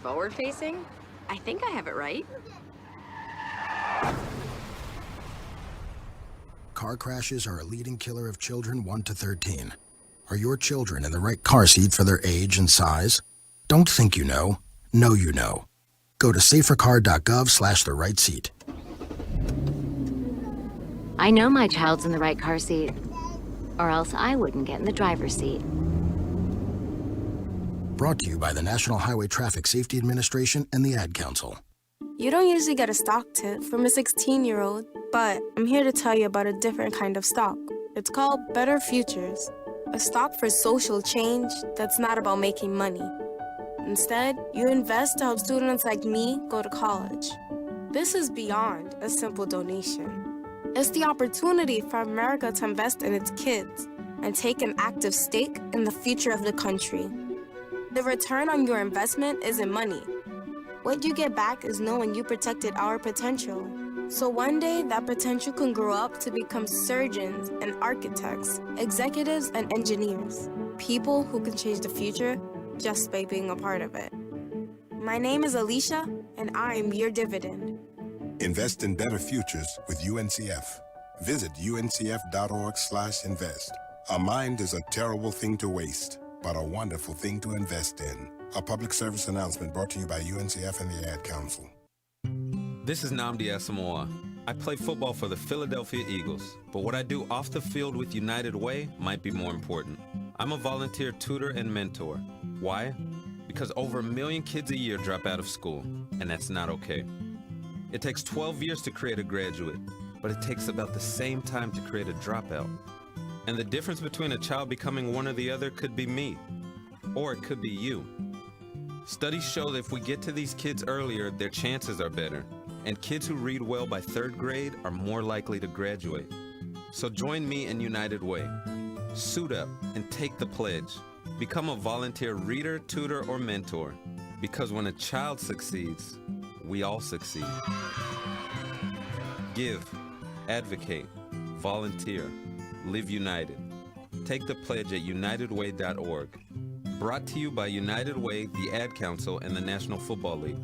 forward facing. I think I have it right. Car crashes are a leading killer of children 1 to 13. Are your children in the right car seat for their age and size? Don't think you know. Know you know. Go to safercar.gov/the right seat. I know my child's in the right car seat, or else I wouldn't get in the driver's seat. Brought to you by the National Highway Traffic Safety Administration and the Ad Council. You don't usually get a stock tip from a 16-year-old, but I'm here to tell you about a different kind of stock. It's called Better Futures, a stock for social change that's not about making money. Instead, you invest to help students like me go to college. This is beyond a simple donation. It's the opportunity for America to invest in its kids and take an active stake in the future of the country. The return on your investment isn't money. What you get back is knowing you protected our potential. So one day, that potential can grow up to become surgeons and architects, executives and engineers. People who can change the future just by being a part of it. My name is Alicia, and I'm your dividend. Invest in better futures with UNCF. Visit uncf.org/invest. A mind is a terrible thing to waste, but a wonderful thing to invest in. A public service announcement brought to you by UNCF and the Ad Council. This is Nnamdi Asamoah. I play football for the Philadelphia Eagles, but what I do off the field with United Way might be more important. I'm a volunteer tutor and mentor. Why? Because over 1 million kids a year drop out of school, and that's not okay. It takes 12 years to create a graduate, but it takes about the same time to create a dropout. And the difference between a child becoming one or the other could be me, or it could be you. Studies show that if we get to these kids earlier, their chances are better, and kids who read well by 3rd grade are more likely to graduate. So join me in United Way. Suit up and take the pledge. Become a volunteer reader, tutor, or mentor, because when a child succeeds, we all succeed. Give, advocate, volunteer, live united. Take the pledge at unitedway.org. Brought to you by United Way, the Ad Council, and the National Football League.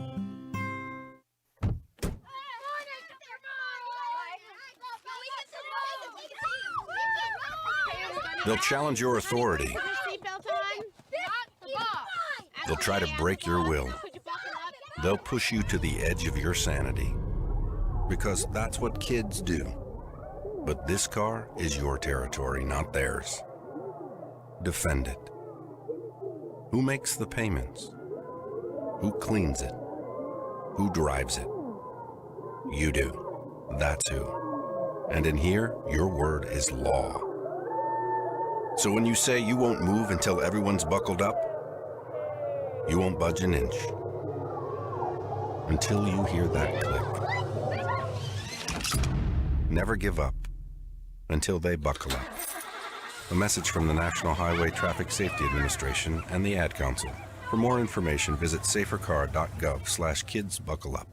They'll challenge your authority. They'll try to break your will. They'll push you to the edge of your sanity. Because that's what kids do. But this car is your territory, not theirs. Defend it. Who makes the payments? Who cleans it? Who drives it? You do. That's who. And in here, your word is law. So when you say you won't move until everyone's buckled up, you won't budge an inch. Until you hear that click. Never give up until they buckle up. A message from the National Highway Traffic Safety Administration and the Ad Council. For more information, visit safercar.gov/kidsbuckleup.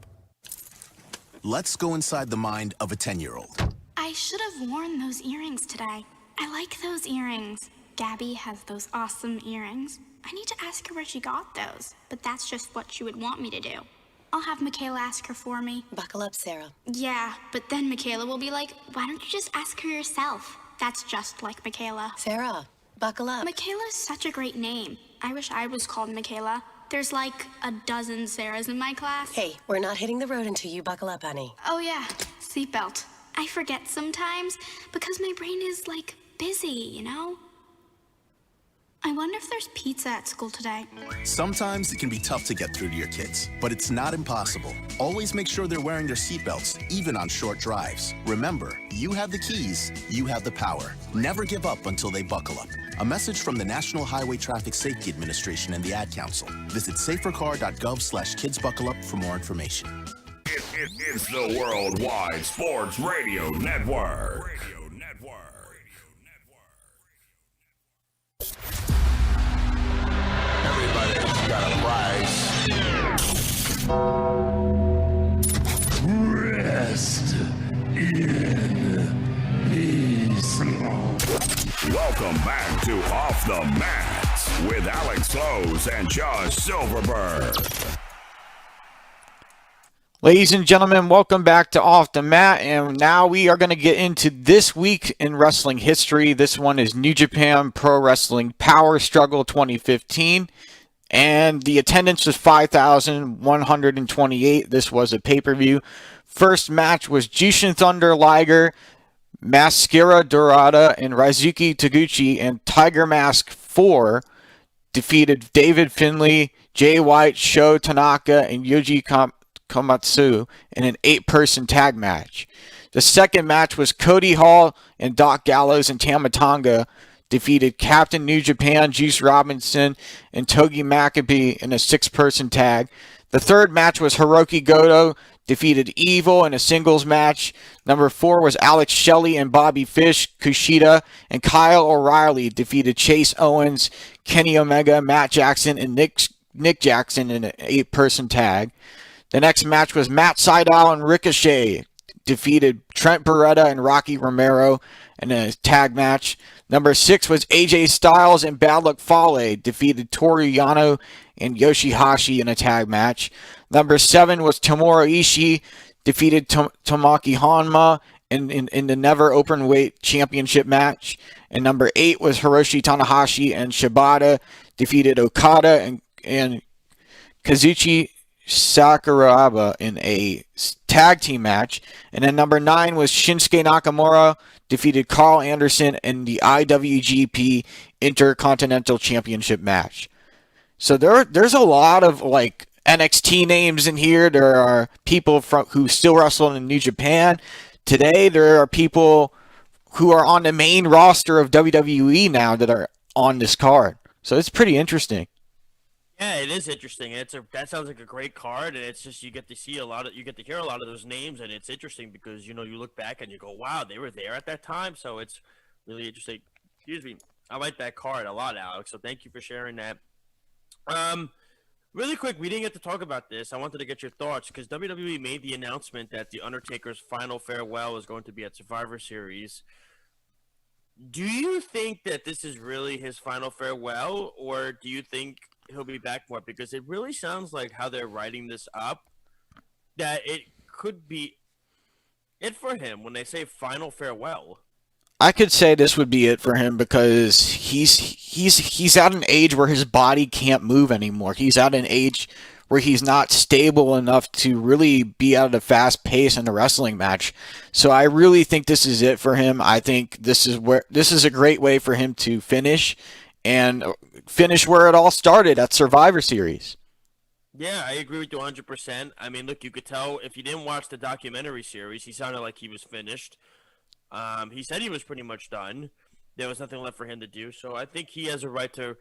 Let's go inside the mind of a 10-year-old. I should have worn those earrings today. I like those earrings. Gabby has those awesome earrings. I need to ask her where she got those, but that's just what she would want me to do. I'll have Michaela ask her for me. Buckle up, Sarah. Yeah, but then Michaela will be like, why don't you just ask her yourself? That's just like Michaela. Sarah, buckle up. Michaela's such a great name. I wish I was called Michaela. There's like a dozen Sarahs in my class. Hey, we're not hitting the road until you buckle up, honey. Oh yeah, seatbelt. I forget sometimes because my brain is like busy, you know? I wonder if there's pizza at school today. Sometimes it can be tough to get through to your kids, but it's not impossible. Always make sure they're wearing their seatbelts, even on short drives. Remember, you have the keys, you have the power. Never give up until they buckle up. A message from the National Highway Traffic Safety Administration and the Ad Council. Visit safercar.gov/kidsbuckleup for more information. It's the Worldwide Sports Radio Network. Everybody's got a prize. Rest in peace. Welcome back to Off the Mats with Alex Close and Josh Silverberg. Ladies and gentlemen, welcome back to Off the Mat, and now we are going to get into this week in wrestling history. This one is New Japan Pro Wrestling Power Struggle 2015, and the attendance was 5,128. This was a pay-per-view. First match was Jushin Thunder Liger, Mascara Dorada, and Raizuki Taguchi, and Tiger Mask 4 defeated David Finlay, Jay White, Sho Tanaka, and Yuji Komatsu in an 8-person tag match. The second match was Cody Hall and Doc Gallows and Tama Tonga defeated Captain New Japan, Juice Robinson, and Togi Makabe in a 6-person tag. The third match was Hiroki Goto defeated Evil in a singles match. Number 4 was Alex Shelley and Bobby Fish, Kushida, and Kyle O'Reilly defeated Chase Owens, Kenny Omega, Matt Jackson, and Nick Jackson in an 8-person tag. The next match was Matt Sydal and Ricochet defeated Trent Beretta and Rocky Romero in a tag match. Number 6 was AJ Styles and Bad Luck Fale defeated Toru Yano and Yoshihashi in a tag match. Number 7 was Tomohiro Ishii defeated Tomoaki Honma in the Never Openweight Championship match. And number 8 was Hiroshi Tanahashi and Shibata defeated Okada and Kazuchi Sakuraba in a tag team match. And then number 9 was Shinsuke Nakamura defeated Carl Anderson in the IWGP Intercontinental Championship match. So there's a lot of like NXT names in here. There are people who still wrestle in New Japan today. There are people who are on the main roster of WWE now that are on this card. So it's pretty interesting. Yeah, it is interesting. That sounds like a great card, and it's just you get to hear a lot of those names, and it's interesting because you look back and you go, wow, they were there at that time. So it's really interesting. Excuse me, I like that card a lot, Alex. So thank you for sharing that. Really quick, we didn't get to talk about this. I wanted to get your thoughts because WWE made the announcement that the Undertaker's final farewell is going to be at Survivor Series. Do you think that this is really his final farewell, or do you think he'll be back more? Because it really sounds like how they're writing this up that it could be it for him when they say final farewell. I could say this would be it for him because he's at an age where his body can't move anymore. He's at an age where he's not stable enough to really be at a fast pace in a wrestling match. So I really think this is it for him. I think this is a great way for him to finish where it all started at Survivor Series. Yeah, I agree with you 100%. I mean, look, you could tell if you didn't watch the documentary series, he sounded like he was finished. He said he was pretty much done. There was nothing left for him to do. So I think he has a right to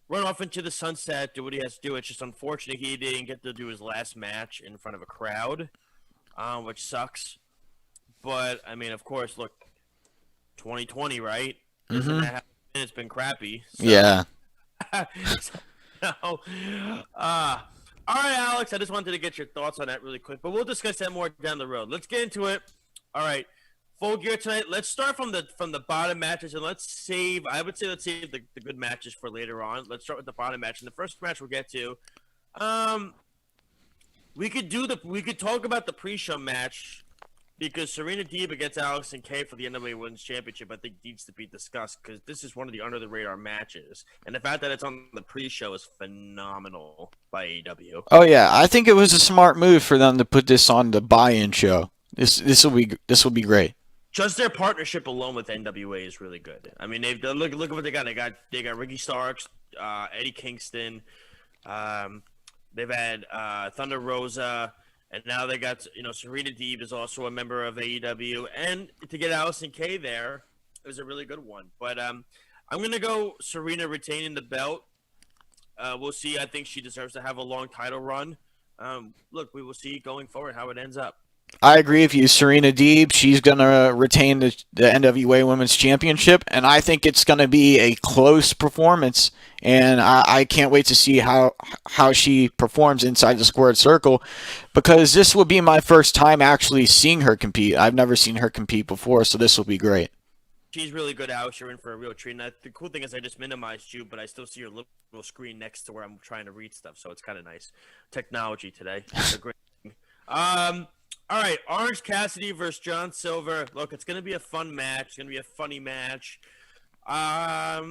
run off into the sunset, do what he has to do. It's just unfortunate he didn't get to do his last match in front of a crowd, which sucks. But, I mean, of course, look, 2020, right? Isn't that it's been crappy. So. Yeah. All right, Alex, I just wanted to get your thoughts on that really quick, but we'll discuss that more down the road. Let's get into it. All right, Full Gear tonight. Let's start from the bottom matches, and let's save the good matches for later on. Let's start with the bottom match. And the first match we'll get to, we could talk about the pre-show match because Serena Deeb against Allison Kay for the NWA Women's Championship, I think, needs to be discussed because this is one of the under-the-radar matches. And the fact that it's on the pre-show is phenomenal by AEW. Oh, yeah. I think it was a smart move for them to put this on the buy-in show. This will be great. Just their partnership alone with NWA is really good. I mean, look at what they got. They got Ricky Starks, Eddie Kingston. They've had Thunder Rosa. And now they got, Serena Deeb is also a member of AEW. And to get Allison Kay there, it was a really good one. But I'm going to go Serena retaining the belt. We'll see. I think she deserves to have a long title run. Look, we will see going forward how it ends up. I agree with you. Serena Deeb, she's going to retain the NWA Women's Championship, and I think it's going to be a close performance, and I can't wait to see how she performs inside the squared circle, because this will be my first time actually seeing her compete. I've never seen her compete before, so this will be great. She's really good, Alex. You're in for a real treat. And the cool thing is I just minimized you, but I still see your little screen next to where I'm trying to read stuff, so it's kind of nice. Technology today. It's a great thing. All right, Orange Cassidy versus John Silver. Look, it's going to be a fun match. It's going to be a funny match. I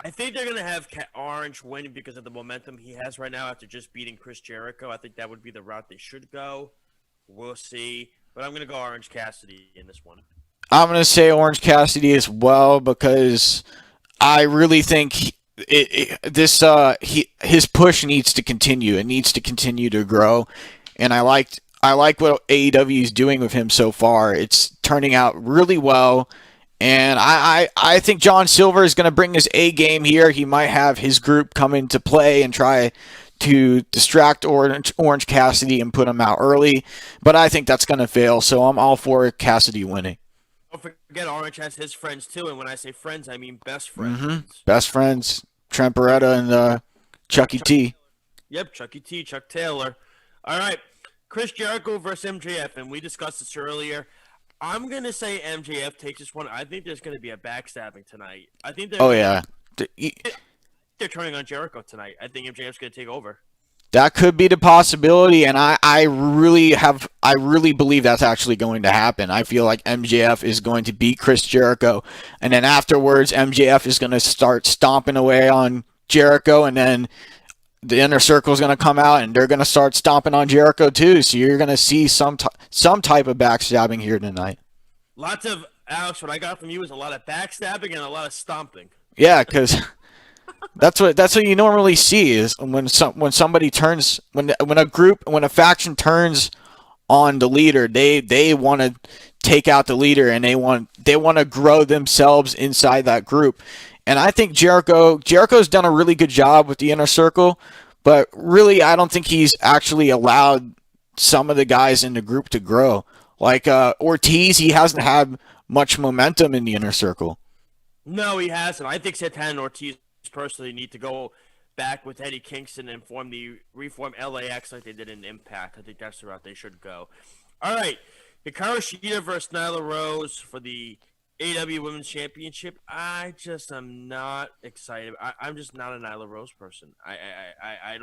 think they're going to have Orange winning because of the momentum he has right now after just beating Chris Jericho. I think that would be the route they should go. We'll see. But I'm going to go Orange Cassidy in this one. I'm going to say Orange Cassidy as well because I really think his push needs to continue. It needs to continue to grow, and I like what AEW is doing with him so far. It's turning out really well, and I think John Silver is going to bring his A game here. He might have his group come into play and try to distract Orange Cassidy and put him out early, but I think that's going to fail. So I'm all for Cassidy winning. Don't forget, Orange has his friends, too. And when I say friends, I mean best friends. Mm-hmm. Best friends, Trent Beretta and Chucky T. Yep, Chucky T, Chuck Taylor. All right, Chris Jericho versus MJF, and we discussed this earlier. I'm going to say MJF takes this one. I think there's going to be a backstabbing tonight. I think they're turning on Jericho tonight. I think MJF's going to take over. That could be the possibility, and I really believe that's actually going to happen. I feel like MJF is going to beat Chris Jericho, and then afterwards, MJF is going to start stomping away on Jericho, and then the Inner Circle is going to come out, and they're going to start stomping on Jericho too. So you're going to see some type of backstabbing here tonight. Lots of, Alex, what I got from you is a lot of backstabbing and a lot of stomping. Yeah, because that's what you normally see is when a faction turns on the leader, they want to take out the leader, and they want to grow themselves inside that group. And I think Jericho's done a really good job with the Inner Circle, but really I don't think he's actually allowed some of the guys in the group to grow. Like Ortiz, he hasn't had much momentum in the Inner Circle. No, he hasn't. I think Santana and Ortiz personally need to go back with Eddie Kingston and reform LAX like they did in Impact. I think that's the route they should go. All right, Hikaru Shida versus Nyla Rose for the AEW Women's Championship. I just am not excited. I'm just not a Nyla Rose person. I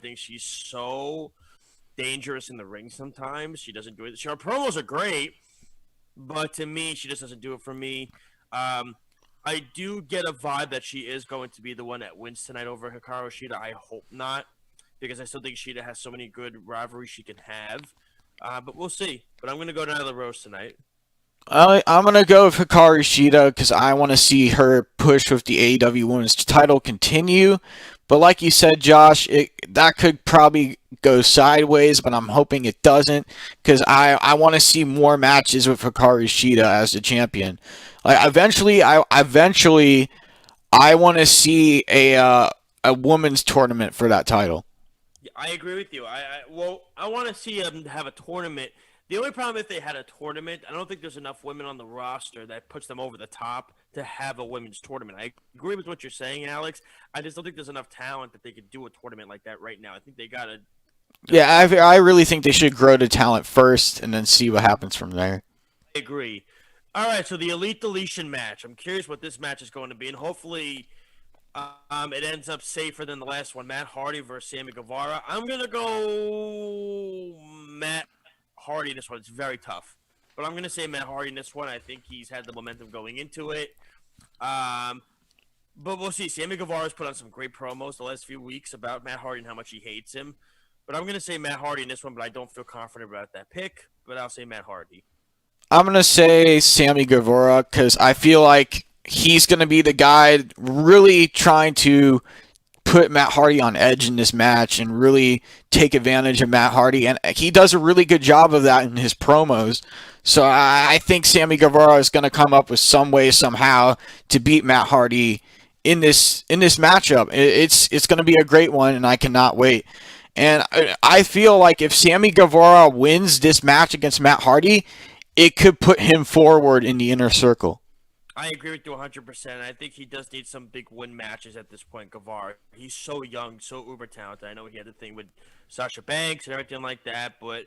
think she's so dangerous in the ring sometimes. She doesn't do it. Her promos are great, but to me, she just doesn't do it for me. I do get a vibe that she is going to be the one that wins tonight over Hikaru Shida. I hope not, because I still think Shida has so many good rivalries she can have. But we'll see. But I'm going to go down to the Rose tonight. I'm going to go with Hikaru Shida because I want to see her push with the AEW Women's title continue. But like you said, Josh, that could probably go sideways, but I'm hoping it doesn't because I want to see more matches with Hikaru Shida as the champion. Like eventually, I want to see a women's tournament for that title. I agree with you. I want to see them have a tournament. The only problem if they had a tournament, I don't think there's enough women on the roster that puts them over the top to have a women's tournament. I agree with what you're saying, Alex. I just don't think there's enough talent that they could do a tournament like that right now. I think they got to... Yeah, I really think they should grow the talent first and then see what happens from there. I agree. All right, so the Elite Deletion match. I'm curious what this match is going to be, and hopefully it ends up safer than the last one. Matt Hardy versus Sammy Guevara. I'm going to go Matt Hardy in this one. It's very tough. But I'm going to say Matt Hardy in this one. I think he's had the momentum going into it. But we'll see. Sammy Guevara's put on some great promos the last few weeks about Matt Hardy and how much he hates him. But I'm going to say Matt Hardy in this one, but I don't feel confident about that pick. But I'll say Matt Hardy. I'm going to say Sammy Guevara because I feel like he's going to be the guy really trying to put Matt Hardy on edge in this match and really take advantage of Matt Hardy. And he does a really good job of that in his promos. So I think Sammy Guevara is going to come up with some way, somehow, to beat Matt Hardy in this matchup. It's going to be a great one, and I cannot wait. And I feel like if Sammy Guevara wins this match against Matt Hardy, it could put him forward in the inner circle. I agree with you 100%. I think he does need some big win matches at this point, Guevara. He's so young, so uber talented. I know he had the thing with Sasha Banks and everything like that, but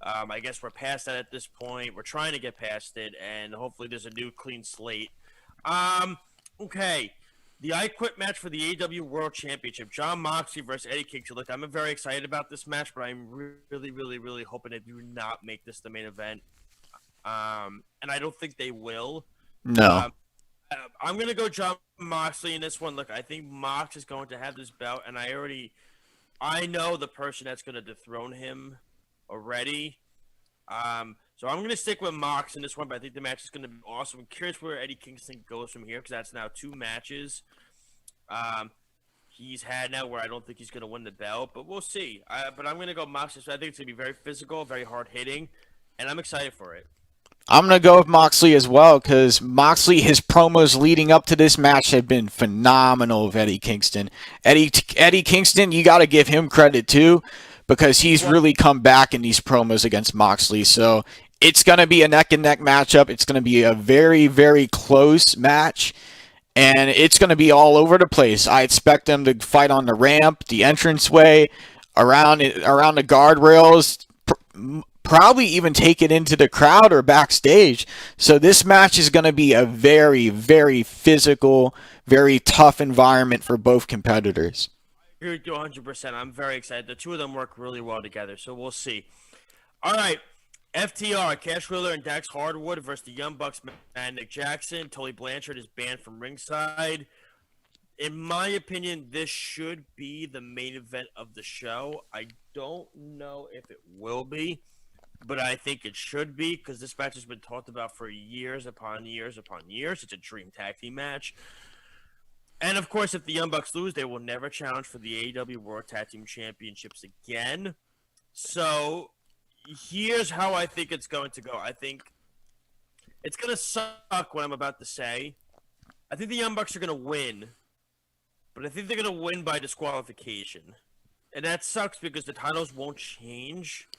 I guess we're past that at this point. We're trying to get past it, and hopefully there's a new clean slate. Okay. The I Quit match for the AEW World Championship. Jon Moxley versus Eddie Kingston. Look, I'm very excited about this match, but I'm really, really, really hoping they do not make this the main event. And I don't think they will. No. I'm going to go Jon Moxley in this one. Look, I think Mox is going to have this belt, and I know the person that's going to dethrone him already. So I'm going to stick with Mox in this one, but I think the match is going to be awesome. I'm curious where Eddie Kingston goes from here, because that's now 2 matches he's had now where I don't think he's going to win the belt, but we'll see. But I'm going to go Mox. So I think it's going to be very physical, very hard-hitting, and I'm excited for it. I'm going to go with Moxley as well because Moxley, his promos leading up to this match have been phenomenal with Eddie Kingston. Eddie Kingston, you got to give him credit too because he's really come back in these promos against Moxley. So it's going to be a neck-and-neck matchup. It's going to be a very, very close match, and it's going to be all over the place. I expect them to fight on the ramp, the entranceway, around the guardrails, probably even take it into the crowd or backstage. So this match is going to be a very, very physical, very tough environment for both competitors. I agree with you 100%. I'm very excited. The two of them work really well together, so we'll see. All right, FTR, Cash Wheeler and Dax Hardwood versus the Young Bucks and Nick Jackson. Tully Blanchard is banned from ringside. In my opinion, this should be the main event of the show. I don't know if it will be, but I think it should be because this match has been talked about for years upon years upon years. It's a dream tag team match. And, of course, if the Young Bucks lose, they will never challenge for the AEW World Tag Team Championships again. So here's how I think it's going to go. I think it's going to suck what I'm about to say. I think the Young Bucks are going to win, but I think they're going to win by disqualification. And that sucks because the titles won't change.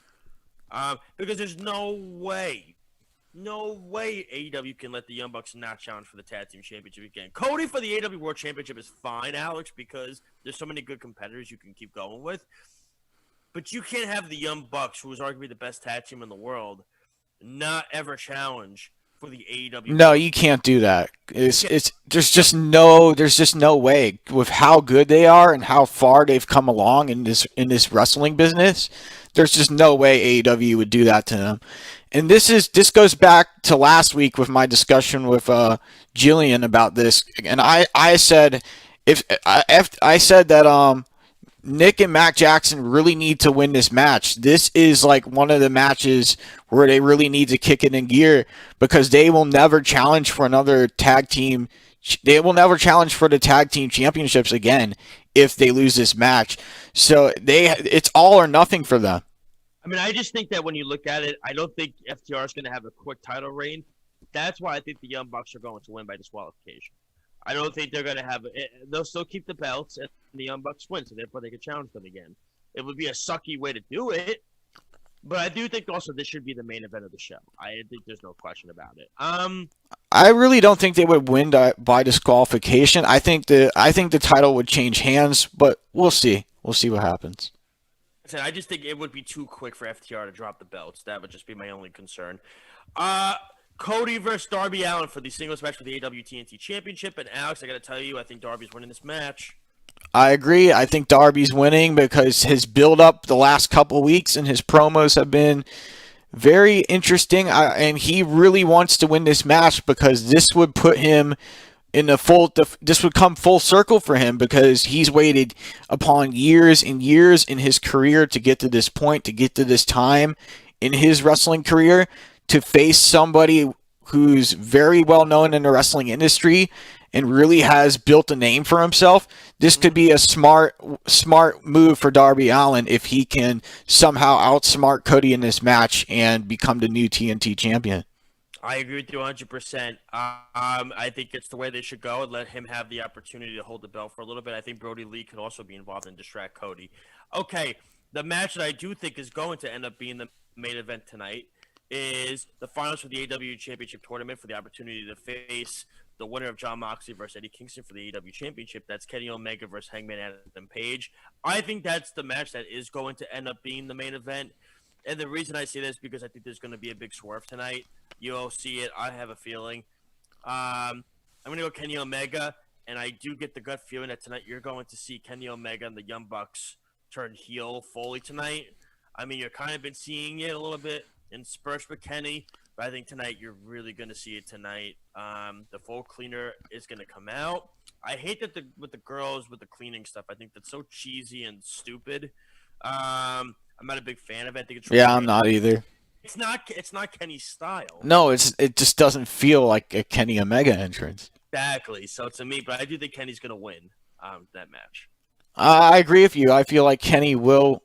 Because there's no way AEW can let the Young Bucks not challenge for the Tag Team Championship again. Cody for the AEW World Championship is fine, Alex, because there's so many good competitors you can keep going with. But you can't have the Young Bucks, who is arguably the best tag team in the world, not ever challenge for the AEW. No, you can't do that. There's just no way with how good they are and how far they've come along in this wrestling business. There's just no way AEW would do that to them. and this goes back to last week with my discussion with Jillian about this, and I said if I said that Nick and Mac Jackson really need to win this match. This is like one of the matches where they really need to kick it in gear because they will never challenge for another tag team. They will never challenge for the tag team championships again if they lose this match. So it's all or nothing for them. I mean, I just think that when you look at it, I don't think FTR is going to have a quick title reign. That's why I think the Young Bucks are going to win by disqualification. I don't think they're going to have – they'll still keep the belts, and the Young Bucks win, so therefore they can challenge them again. It would be a sucky way to do it, but I do think also this should be the main event of the show. I think there's no question about it. I really don't think they would win by disqualification. I think the title would change hands, but we'll see. We'll see what happens. I just think it would be too quick for FTR to drop the belts. That would just be my only concern. Cody versus Darby Allin for the singles match for the AEW TNT Championship. And Alex, I got to tell you, I think Darby's winning this match. I agree. I think Darby's winning because his build-up the last couple weeks and his promos have been very interesting. And he really wants to win this match because this would put him in this would come full circle for him because he's waited upon years and years in his career to get to this point, to get to this time in his wrestling career, to face somebody who's very well known in the wrestling industry and really has built a name for himself. This could be a smart move for Darby Allin if he can somehow outsmart Cody in this match and become the new TNT champion. I agree with you 100%. I think it's the way they should go and let him have the opportunity to hold the belt for a little bit. I think Brody Lee could also be involved and distract Cody. Okay, the match that I do think is going to end up being the main event tonight is the finals for the AEW Championship Tournament for the opportunity to face the winner of Jon Moxley versus Eddie Kingston for the AEW Championship. That's Kenny Omega versus Hangman Adam Page. I think that's the match that is going to end up being the main event. And the reason I say this is because I think there's going to be a big swerve tonight. You'll see it. I have a feeling. I'm going to go Kenny Omega, and I do get the gut feeling that tonight you're going to see Kenny Omega and the Young Bucks turn heel fully tonight. I mean, you've kind of been seeing it a little bit in spurts with Kenny, but I think tonight you're really going to see it tonight. The full cleaner is going to come out. I hate that with the girls with the cleaning stuff. I think that's so cheesy and stupid. I'm not a big fan of it. I think it's really I'm not either. It's not Kenny's style. No, it just doesn't feel like a Kenny Omega entrance. Exactly. So to me, but I do think Kenny's going to win that match. I agree with you. I feel like Kenny will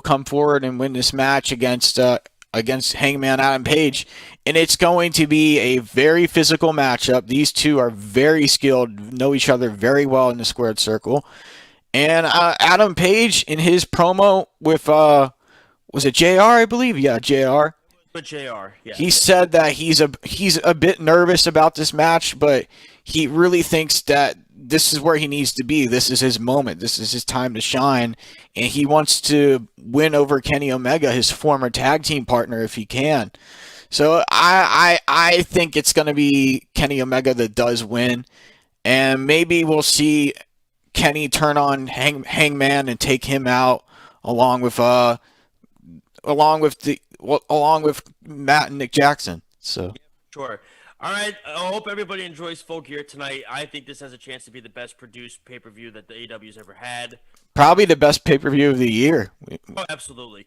come forward and win this match against Hangman Adam Page, and it's going to be a very physical matchup. These two are very skilled, know each other very well in the squared circle. And Adam Page in his promo with was it JR, I believe? Yeah, JR. But JR, yeah. He said that he's a bit nervous about this match, but he really thinks that this is where he needs to be. This is his moment. This is his time to shine, and he wants to win over Kenny Omega, his former tag team partner, if he can. So I think it's going to be Kenny Omega that does win, and maybe we'll see Kenny turn on Hangman and take him out along with Matt and Nick Jackson. So sure. All right. I hope everybody enjoys Full Gear tonight. I think this has a chance to be the best produced pay-per-view that the AEW's ever had. Probably the best pay-per-view of the year. Oh, absolutely.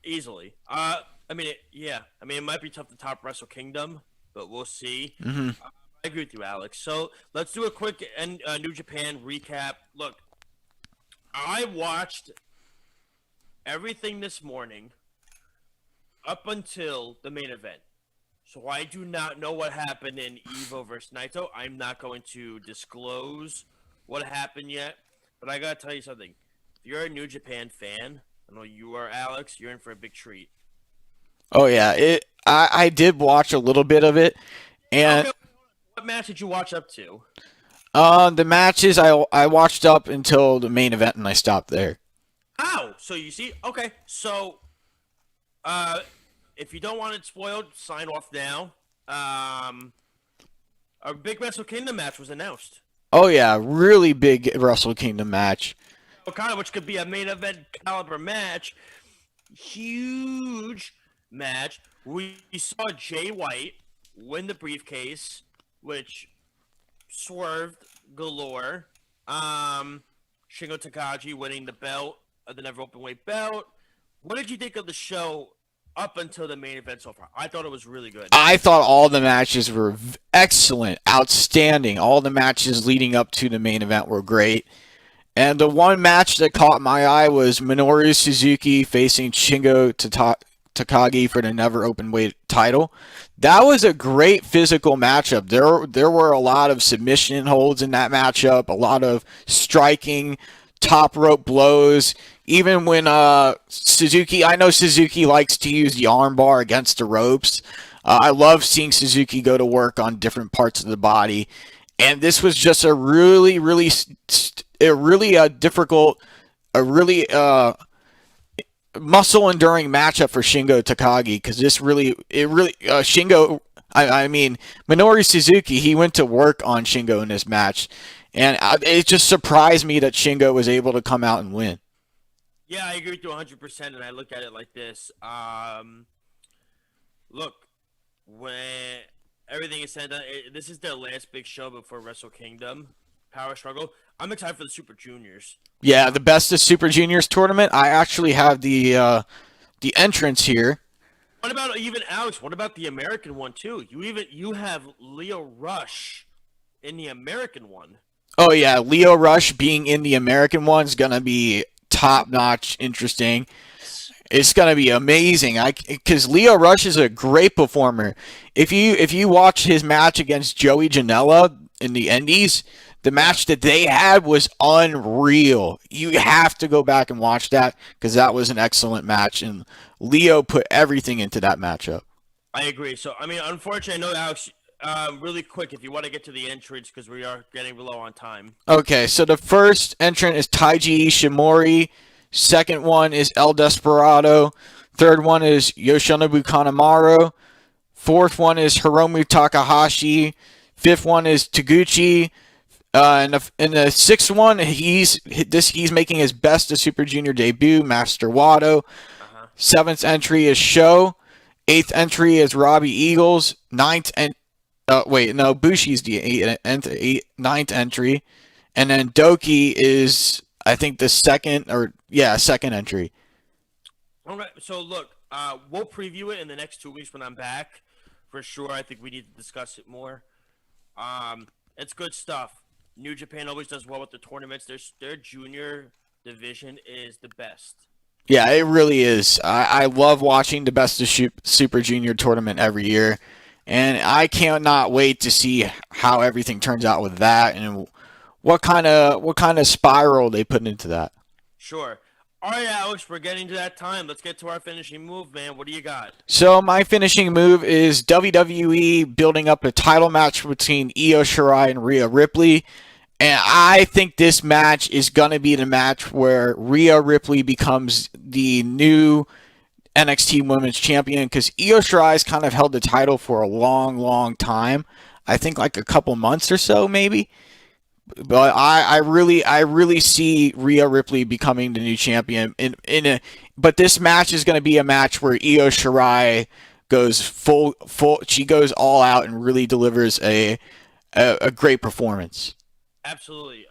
Easily. I mean, it might be tough to top Wrestle Kingdom, but we'll see. Mm-hmm. I agree with you, Alex. So let's do a quick New Japan recap. Look, I watched everything this morning up until the main event. So I do not know what happened in Evo versus Naito. I'm not going to disclose what happened yet. But I got to tell you something. If you're a New Japan fan, I know you are, Alex, you're in for a big treat. Oh, yeah. I did watch a little bit of it. And okay. What match did you watch up to? The matches, I watched up until the main event, and I stopped there. Oh, so you see? Okay, so if you don't want it spoiled, sign off now. A big Wrestle Kingdom match was announced. Oh, yeah, really big Wrestle Kingdom match. Which could be a main event caliber match. Huge match. We saw Jay White win the briefcase, which swerved galore. Shingo Takagi winning the belt, the never open weight belt. What did you think of the show up until the main event so far? I thought it was really good. I thought all the matches were excellent, outstanding. All the matches leading up to the main event were great. And the one match that caught my eye was Minoru Suzuki facing Shingo Takagi for the never open weight title. That was a great physical matchup. There were a lot of submission holds in that matchup, a lot of striking, top rope blows. Even when Suzuki, I know Suzuki likes to use the armbar against the ropes. I love seeing Suzuki go to work on different parts of the body. And this was just a really difficult, muscle enduring matchup for Shingo Takagi, because Minoru Suzuki, he went to work on Shingo in this match, and it just surprised me that Shingo was able to come out and win. Yeah, I agree with you 100%, and I look at it like this. Look, when everything is said, this is their last big show before Wrestle Kingdom Power Struggle. I'm excited for the Super Juniors. Yeah, the Best of Super Juniors tournament. I actually have the entrance here. What about even Alex? What about the American one too? You have Leo Rush in the American one. Oh yeah, Leo Rush being in the American one is gonna be top notch, interesting. It's gonna be amazing. Because Leo Rush is a great performer. If you watch his match against Joey Janela in the Indies, the match that they had was unreal. You have to go back and watch that, because that was an excellent match, and Leo put everything into that matchup. I agree. So, unfortunately, I know, Alex, really quick, if you want to get to the entrance, because we are getting low on time. Okay, so the first entrant is Taiji Ishimori. Second one is El Desperado. Third one is Yoshinobu Kanemaru. Fourth one is Hiromu Takahashi. Fifth one is Taguchi. In the sixth one, he's making his Best of Super Junior debut, Master Wato. Seventh entry is Sho. Eighth entry is Robbie Eagles. Bushi's the ninth entry, and then Doki is, I think, the second entry. All right. So look, we'll preview it in the next 2 weeks when I'm back, for sure. I think we need to discuss it more. It's good stuff. New Japan always does well with the tournaments. Their junior division is the best. Yeah, it really is. I love watching the Best of Super Junior tournament every year, and I cannot wait to see how everything turns out with that and what kind of spiral they put into that. Sure. All right, Alex, we're getting to that time. Let's get to our finishing move, man. What do you got? So my finishing move is WWE building up a title match between Io Shirai and Rhea Ripley. And I think this match is going to be the match where Rhea Ripley becomes the new NXT Women's Champion, because Io Shirai's kind of held the title for a long, long time. I think like a couple months or so, maybe. But I really see Rhea Ripley becoming the new champion. But this match is going to be a match where Io Shirai goes full. She goes all out and really delivers a great performance. Absolutely.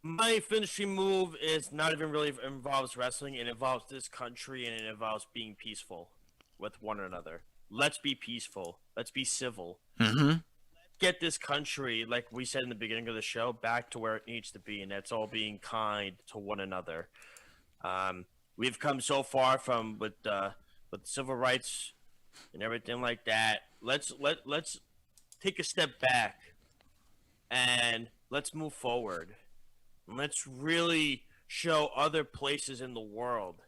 My finishing move is not even really involves wrestling. It involves this country, and it involves being peaceful with one another. Let's be peaceful. Let's be civil. Mm-hmm. Get this country, like we said in the beginning of the show, back to where it needs to be, and that's all being kind to one another. We've come so far from with civil rights and everything like that. Let's take a step back and let's move forward. Let's really show other places in the world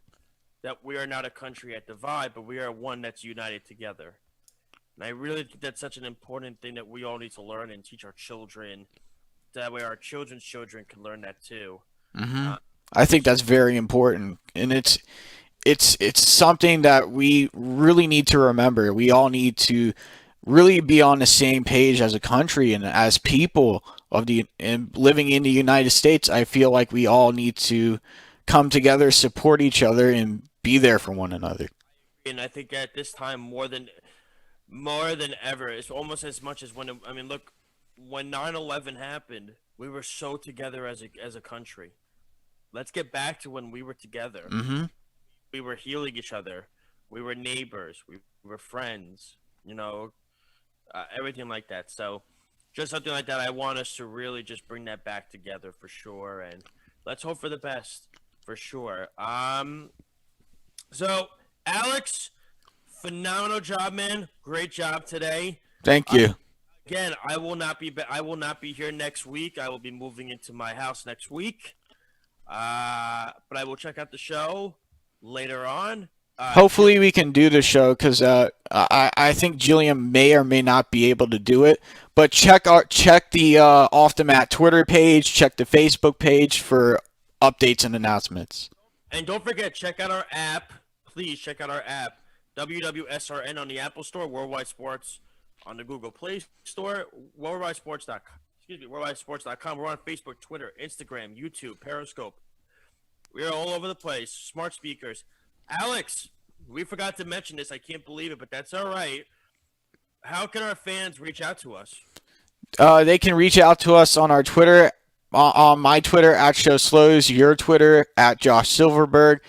that we are not a country at divide, but we are one that's united together. And I really think that's such an important thing that we all need to learn and teach our children. That way our children's children can learn that too. Mm-hmm. I think that's very important. And it's something that we really need to remember. We all need to really be on the same page as a country and as people and living in the United States. I feel like we all need to come together, support each other, and be there for one another. and I think at this time more than ever, it's almost as much as when look, when 9/11 happened, we were so together as a country. Let's get back to when we were together. Mm-hmm. We were healing each other. We were neighbors. We were friends. Everything like that. So, just something like that. I want us to really just bring that back together for sure, and let's hope for the best for sure. So Alex, phenomenal job, man. Great job today. Thank you. Again, I will not be here next week. I will be moving into my house next week. But I will check out the show later on. Hopefully we can do the show because I think Jillian may or may not be able to do it. But check the Off the Mat Twitter page, check the Facebook page for updates and announcements. And don't forget, check out our app. Please check out our app, WWSRN on the Apple Store, Worldwide Sports on the Google Play Store, worldwidesports.com. We're on Facebook, Twitter, Instagram, YouTube, Periscope. We are all over the place. Smart speakers. Alex, we forgot to mention this. I can't believe it, but that's all right. How can our fans reach out to us? They can reach out to us on our Twitter, on my Twitter at Show Slows, your Twitter at Josh Silverberg,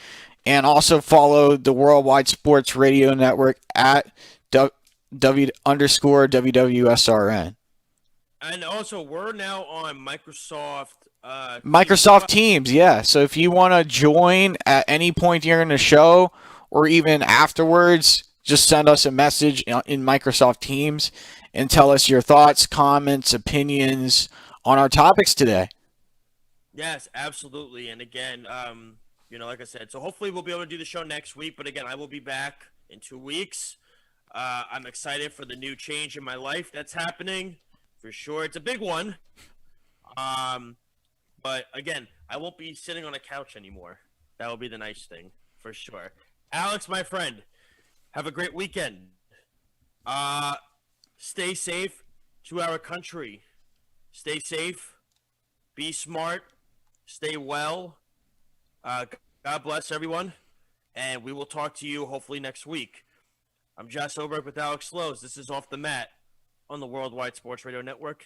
and also follow the Worldwide Sports Radio Network at _WWSRN. And also, we're now on Microsoft Teams, yeah. So if you want to join at any point during the show or even afterwards, just send us a message in Microsoft Teams and tell us your thoughts, comments, opinions on our topics today. Yes, absolutely. And again, like I said, so hopefully we'll be able to do the show next week. But again, I will be back in 2 weeks. I'm excited for the new change in my life that's happening. For sure. It's a big one. But again, I won't be sitting on a couch anymore. That will be the nice thing, for sure. Alex, my friend, have a great weekend. Stay safe to our country. Stay safe. Be smart. Stay well. God bless everyone. And we will talk to you hopefully next week. I'm Josh Oberg with Alex Slows. This is Off the Mat on the Worldwide Sports Radio Network.